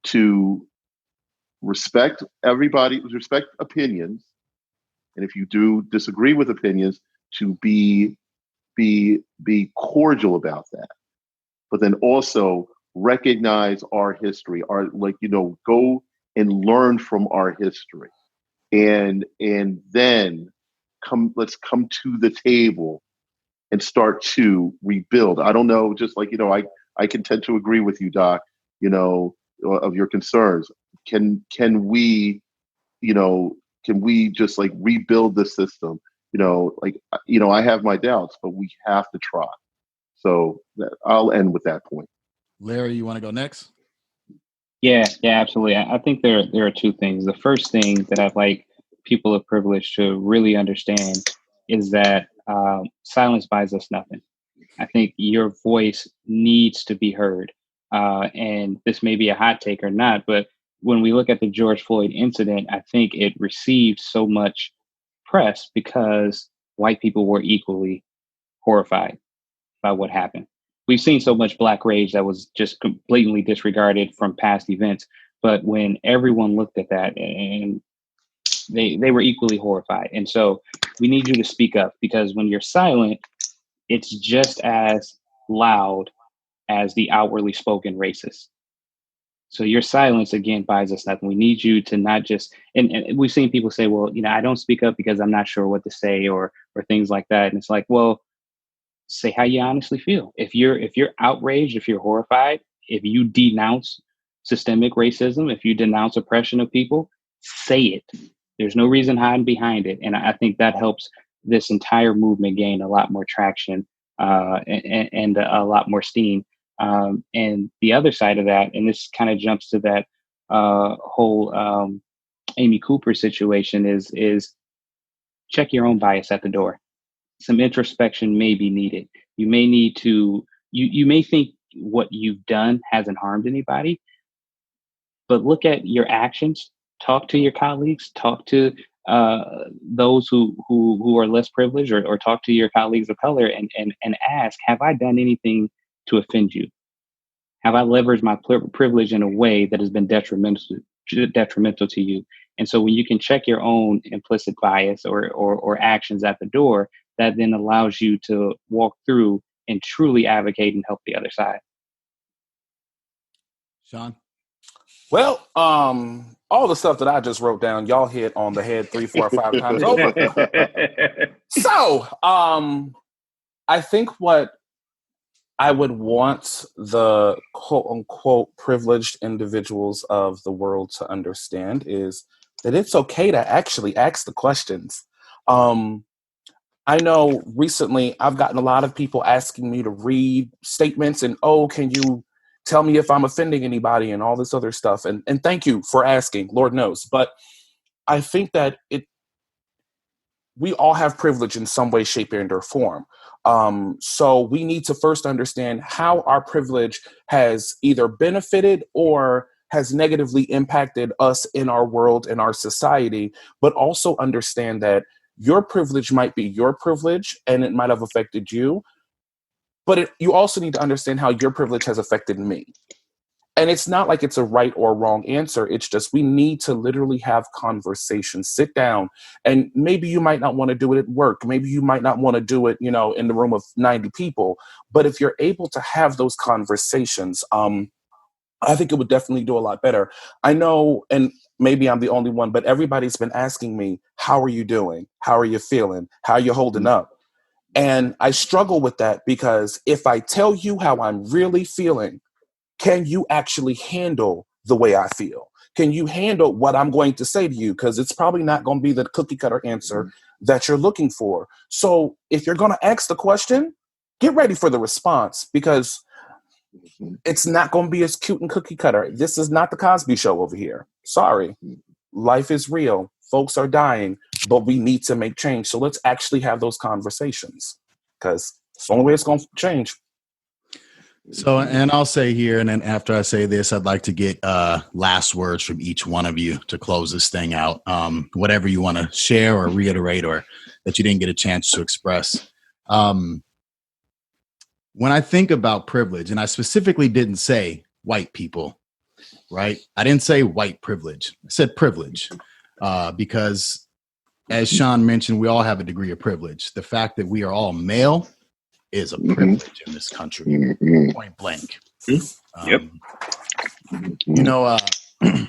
to respect everybody, respect opinions, and if you do disagree with opinions, to be cordial about that, but then also recognize our history, our, like, you know, go and learn from our history, and then let's come to the table and start to rebuild. I don't know, just like, you know, I can tend to agree with you, Doc, you know, of your concerns. Can we, you know, can we just like rebuild the system? You know, like, you know, I have my doubts, but we have to try. So I'll end with that point. Larry, you want to go next? Yeah, absolutely. I think there are two things. The first thing that I'd like people of privilege to really understand is that silence buys us nothing. I think your voice needs to be heard. And this may be a hot take or not, but when we look at the George Floyd incident, I think it received so much press because white people were equally horrified by what happened. We've seen so much Black rage that was just completely disregarded from past events. But when everyone looked at that, and they were equally horrified. And so we need you to speak up, because when you're silent, it's just as loud as the outwardly spoken racist. So your silence, again, buys us nothing. We need you to not just, and we've seen people say, well, you know, I don't speak up because I'm not sure what to say, or things like that. And it's like, well, say how you honestly feel. If you're outraged, if you're horrified, if you denounce systemic racism, if you denounce oppression of people, say it. There's no reason hiding behind it. And I think that helps this entire movement gain a lot more traction, and a lot more steam. And the other side of that, and this kind of jumps to that whole Amy Cooper situation, is check your own bias at the door. Some introspection may be needed. You may need to, you may think what you've done hasn't harmed anybody, but look at your actions. Talk to your colleagues. Talk to those who are less privileged, or talk to your colleagues of color, and ask, have I done anything to offend you? Have I leveraged my privilege in a way that has been detrimental to you? And so when you can check your own implicit bias or actions at the door, that then allows you to walk through and truly advocate and help the other side. Sean? Well, all the stuff that I just wrote down, y'all hit on the head 3, 4, 5 times over. So, I think what I would want the quote unquote privileged individuals of the world to understand is that it's okay to actually ask the questions. I know recently I've gotten a lot of people asking me to read statements and, oh, can you tell me if I'm offending anybody and all this other stuff. And thank you for asking, Lord knows. But I think that we all have privilege in some way, shape, and or form. So we need to first understand how our privilege has either benefited or has negatively impacted us in our world, in our society, but also understand that your privilege might be your privilege and it might have affected you, but you also need to understand how your privilege has affected me. And it's not like it's a right or wrong answer. It's just we need to literally have conversations, sit down, and maybe you might not want to do it at work. Maybe you might not want to do it, in the room of 90 people. But if you're able to have those conversations, I think it would definitely do a lot better. I know, and maybe I'm the only one, but everybody's been asking me, how are you doing? How are you feeling? How are you holding up? And I struggle with that because if I tell you how I'm really feeling, can you actually handle the way I feel? Can you handle what I'm going to say to you? Because it's probably not going to be the cookie cutter answer that you're looking for. So if you're going to ask the question, get ready for the response, because it's not going to be as cute and cookie cutter. This is not the Cosby Show over here. Sorry. Life is real. Folks are dying, but we need to make change. So let's actually have those conversations, because it's the only way it's going to change. So, and I'll say here, and then after I say this, I'd like to get last words from each one of you to close this thing out. Whatever you want to share or reiterate, or that you didn't get a chance to express. When I think about privilege, and I specifically didn't say white people, right? I didn't say white privilege. I said privilege because, as Sean mentioned, we all have a degree of privilege. The fact that we are all male is a privilege in this country, point blank. Yep. You know, I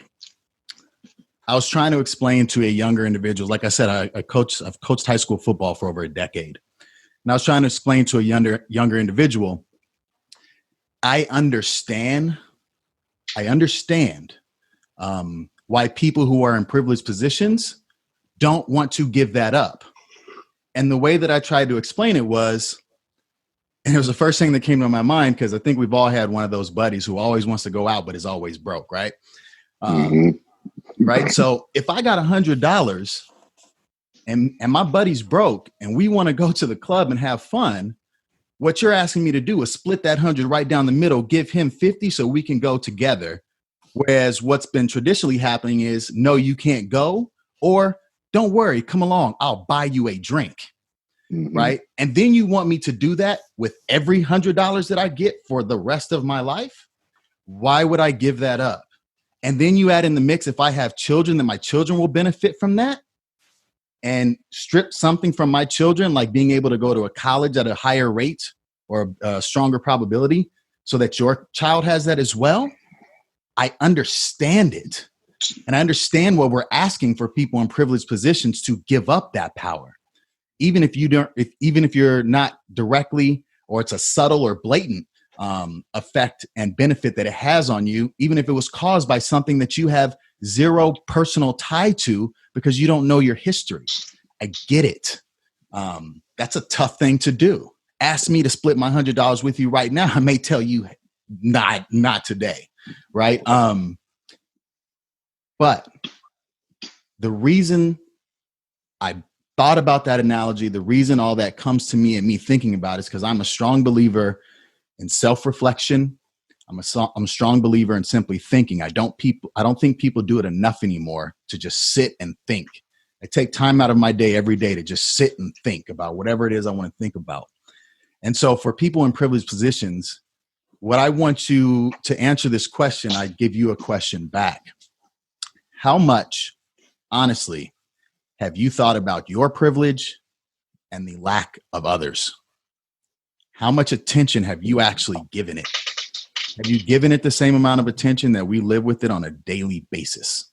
was trying to explain to a younger individual, like I said, I've coached high school football for over a decade. And I was trying to explain to a younger individual, I understand why people who are in privileged positions don't want to give that up. And the way that I tried to explain it was, and it was the first thing that came to my mind, because I think we've all had one of those buddies who always wants to go out, but is always broke, right? Right. So if I got $100 and my buddy's broke and we want to go to the club and have fun, what you're asking me to do is split that 100 right down the middle, give him 50 so we can go together. Whereas what's been traditionally happening is, no, you can't go, or don't worry, come along, I'll buy you a drink. Right. And then you want me to do that with every $100 that I get for the rest of my life? Why would I give that up? And then you add in the mix, if I have children, then my children will benefit from that, and strip something from my children, like being able to go to a college at a higher rate or a stronger probability, so that your child has that as well. I understand it. And I understand what we're asking for people in privileged positions to give up that power. Even if you're not directly, or it's a subtle or blatant effect and benefit that it has on you, even if it was caused by something that you have zero personal tie to because you don't know your history. I get it. That's a tough thing to do. Ask me to split my $100 with you right now, I may tell you not today, right? But the reason I thought about that analogy, the reason all that comes to me and me thinking about it is because I'm a strong believer in self-reflection. I'm a strong believer in simply thinking. I don't think people do it enough anymore to just sit and think. I take time out of my day every day to just sit and think about whatever it is I want to think about. And so for people in privileged positions, what I want you to answer this question, I give you a question back. How much, honestly, have you thought about your privilege and the lack of others? How much attention have you actually given it? Have you given it the same amount of attention that we live with it on a daily basis?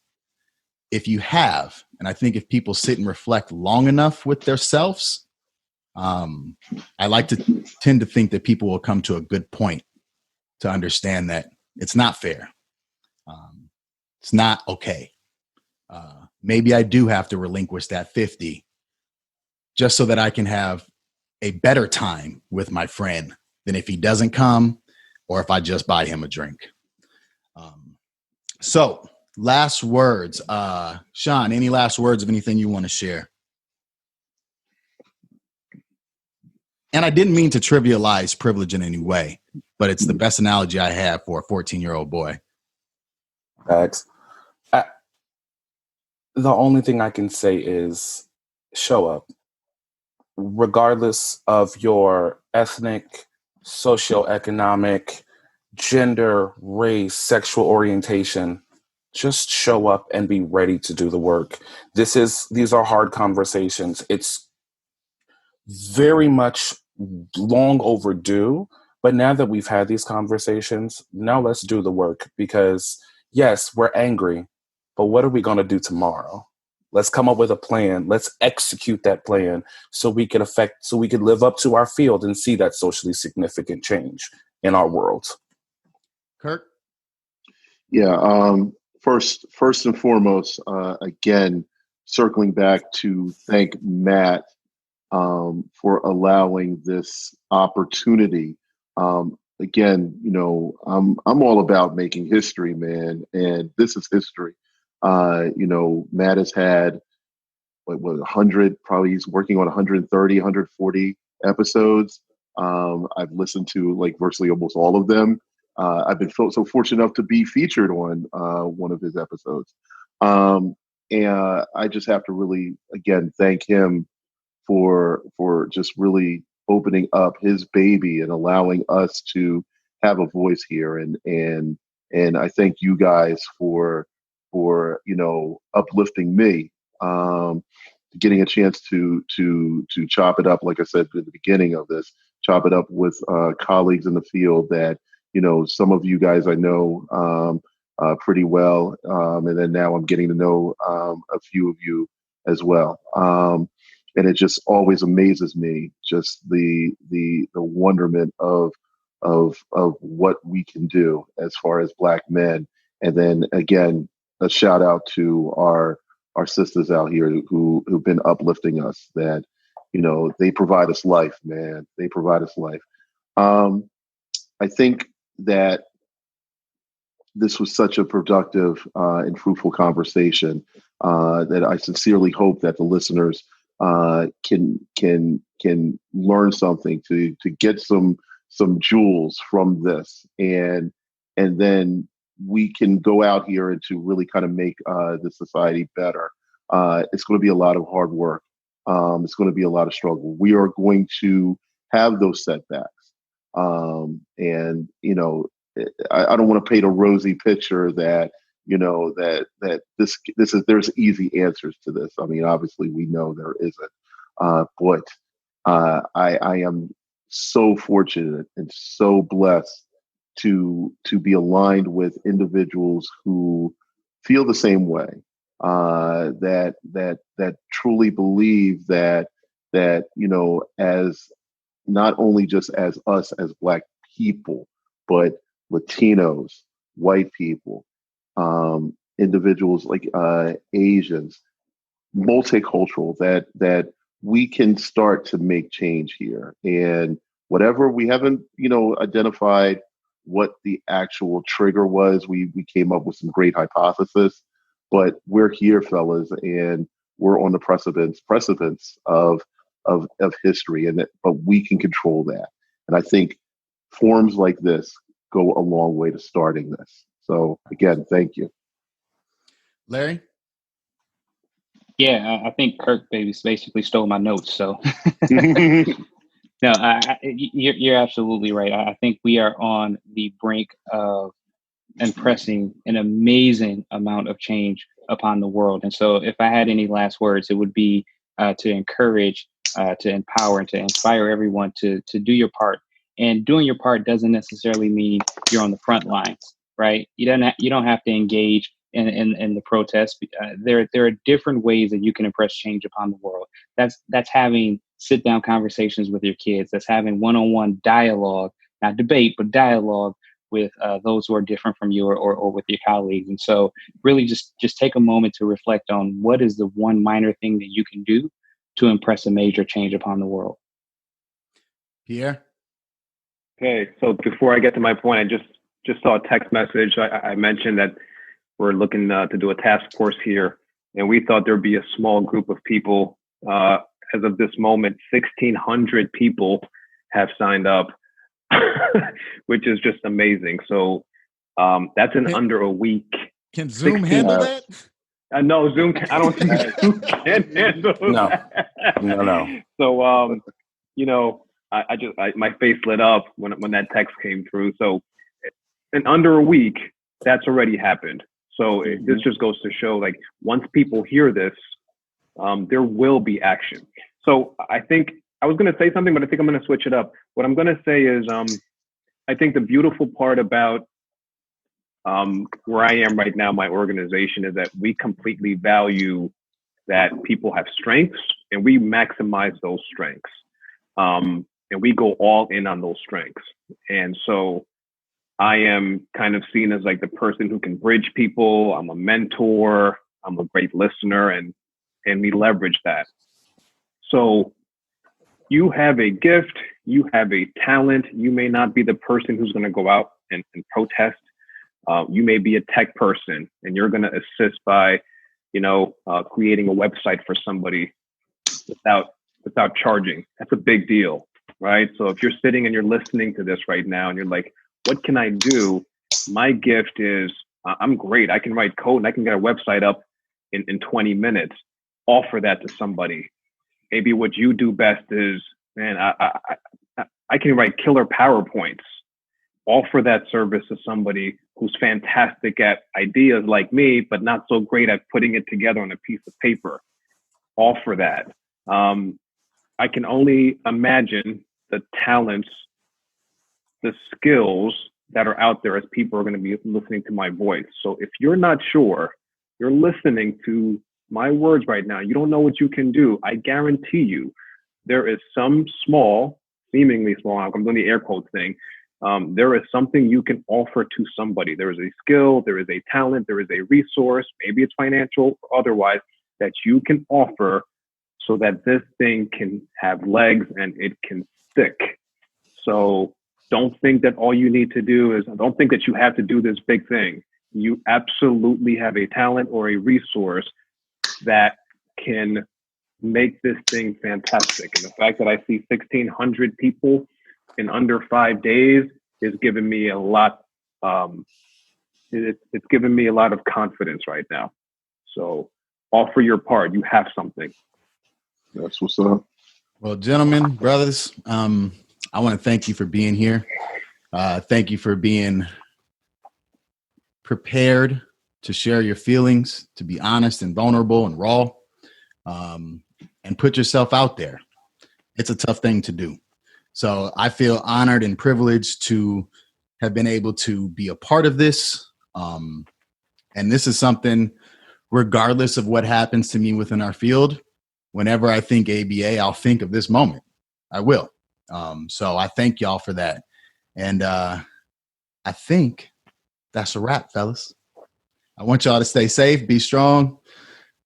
If you have, and I think if people sit and reflect long enough with themselves, I like to tend to think that people will come to a good point to understand that it's not fair. It's not okay. Maybe I do have to relinquish that 50 just so that I can have a better time with my friend than if he doesn't come or if I just buy him a drink. So last words, Sean, any last words of anything you want to share? And I didn't mean to trivialize privilege in any way, but it's the best analogy I have for a 14-year-old boy. Thanks. The only thing I can say is show up. Regardless of your ethnic, socioeconomic, gender, race, sexual orientation, just show up and be ready to do the work. These are hard conversations. It's very much long overdue, But now that we've had these conversations, now let's do the work, because yes, we're angry, but what are we going to do tomorrow? Let's come up with a plan. Let's execute that plan so we can live up to our field and see that socially significant change in our world. Kirk? Yeah. First and foremost, again, circling back to thank Matt for allowing this opportunity. Again, I'm all about making history, man, and this is history. Matt has had 100, probably he's working on 130, 140 episodes. I've listened to like virtually almost all of them. I've been so fortunate enough to be featured on one of his episodes. And I just have to really, again, thank him for just really opening up his baby and allowing us to have a voice here. And I thank you guys for uplifting me, getting a chance to chop it up, like I said at the beginning of this, chop it up with colleagues in the field that some of you guys I know pretty well, and then now I'm getting to know a few of you as well. And it just always amazes me, just the wonderment of what we can do as far as Black men. And then again, a shout out to our sisters out here who've been uplifting us. That they provide us life, man. They provide us life. I think that this was such a productive and fruitful conversation that I sincerely hope that the listeners can learn something, to get some jewels from this, and then we can go out here and to really kind of make the society better. It's going to be a lot of hard work. It's going to be a lot of struggle. We are going to have those setbacks, and I don't want to paint a rosy picture that that this is there's easy answers to this. I mean, obviously we know there isn't, but I am so fortunate and so blessed to be aligned with individuals who feel the same way, that truly believe that as not only just as us as Black people, but Latinos, white people, individuals like Asians, multicultural, that we can start to make change here. And whatever we haven't, identified what the actual trigger was, we came up with some great hypothesis, but we're here, fellas, and we're on the precipice of history, but we can control that. And I think forums like this go a long way to starting this. So again, thank you. Larry? Yeah, I think Kirk basically stole my notes. So no, you're absolutely right. I think we are on the brink of impressing an amazing amount of change upon the world. And so if I had any last words, it would be to encourage, to empower, and to inspire everyone to do your part. And doing your part doesn't necessarily mean you're on the front lines, right? You don't have to engage in the protests. There are different ways that you can impress change upon the world. That's having sit down conversations with your kids. That's having one-on-one dialogue, not debate, but dialogue with those who are different from you, or with your colleagues. And so really just take a moment to reflect on what is the one minor thing that you can do to impress a major change upon the world. Pierre? Okay, so before I get to my point, I just saw a text message. I mentioned that we're looking to do a task force here, and we thought there'd be a small group of people. As of this moment, 1,600 people have signed up, which is just amazing. So that's in under a week. Can Zoom handle that? No, Zoom. I don't think Zoom can handle that. No. So I just my face lit up when that text came through. So in under a week, that's already happened. So this just goes to show, like, once people hear this, there will be action. So I think I was going to say something, but I think I'm going to switch it up. What I'm going to say is I think the beautiful part about where I am right now, my organization, is that we completely value that people have strengths and we maximize those strengths. And we go all in on those strengths. And so I am kind of seen as like the person who can bridge people. I'm a mentor. I'm a great listener, and we leverage that. So you have a gift, you have a talent. You may not be the person who's going to go out and protest. You may be a tech person, and you're going to assist by, creating a website for somebody without charging. That's a big deal, right? So if you're sitting and you're listening to this right now and you're like, what can I do? My gift is I'm great. I can write code and I can get a website up in 20 minutes. Offer that to somebody. Maybe what you do best is, man, I can write killer PowerPoints. Offer that service to somebody who's fantastic at ideas like me, but not so great at putting it together on a piece of paper. Offer that. I can only imagine the talents, the skills that are out there as people are going to be listening to my voice. So if you're not sure, you're listening to my words right now, you don't know what you can do, I guarantee you there is some small, seemingly small, I'm doing the air quotes thing, there is something you can offer to somebody. There is a skill, there is a talent, there is a resource, maybe it's financial or otherwise, that you can offer so that this thing can have legs and it can stick. So don't think that all you need to do is, don't think that you have to do this big thing. You absolutely have a talent or a resource that can make this thing fantastic. And the fact that I see 1,600 people in under 5 days is giving me a lot. It's given me a lot of confidence right now. So offer your part. You have something. That's what's up. Well, gentlemen, brothers, I want to thank you for being here. Thank you for being prepared to share your feelings, to be honest and vulnerable and raw, and put yourself out there. It's a tough thing to do. So I feel honored and privileged to have been able to be a part of this. And this is something, regardless of what happens to me within our field, whenever I think ABA, I'll think of this moment. I will. So I thank y'all for that. And I think that's a wrap, fellas. I want y'all to stay safe, be strong,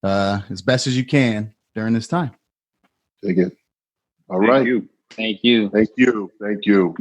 as best as you can during this time. Take it. All right. Thank you. Thank you. Thank you.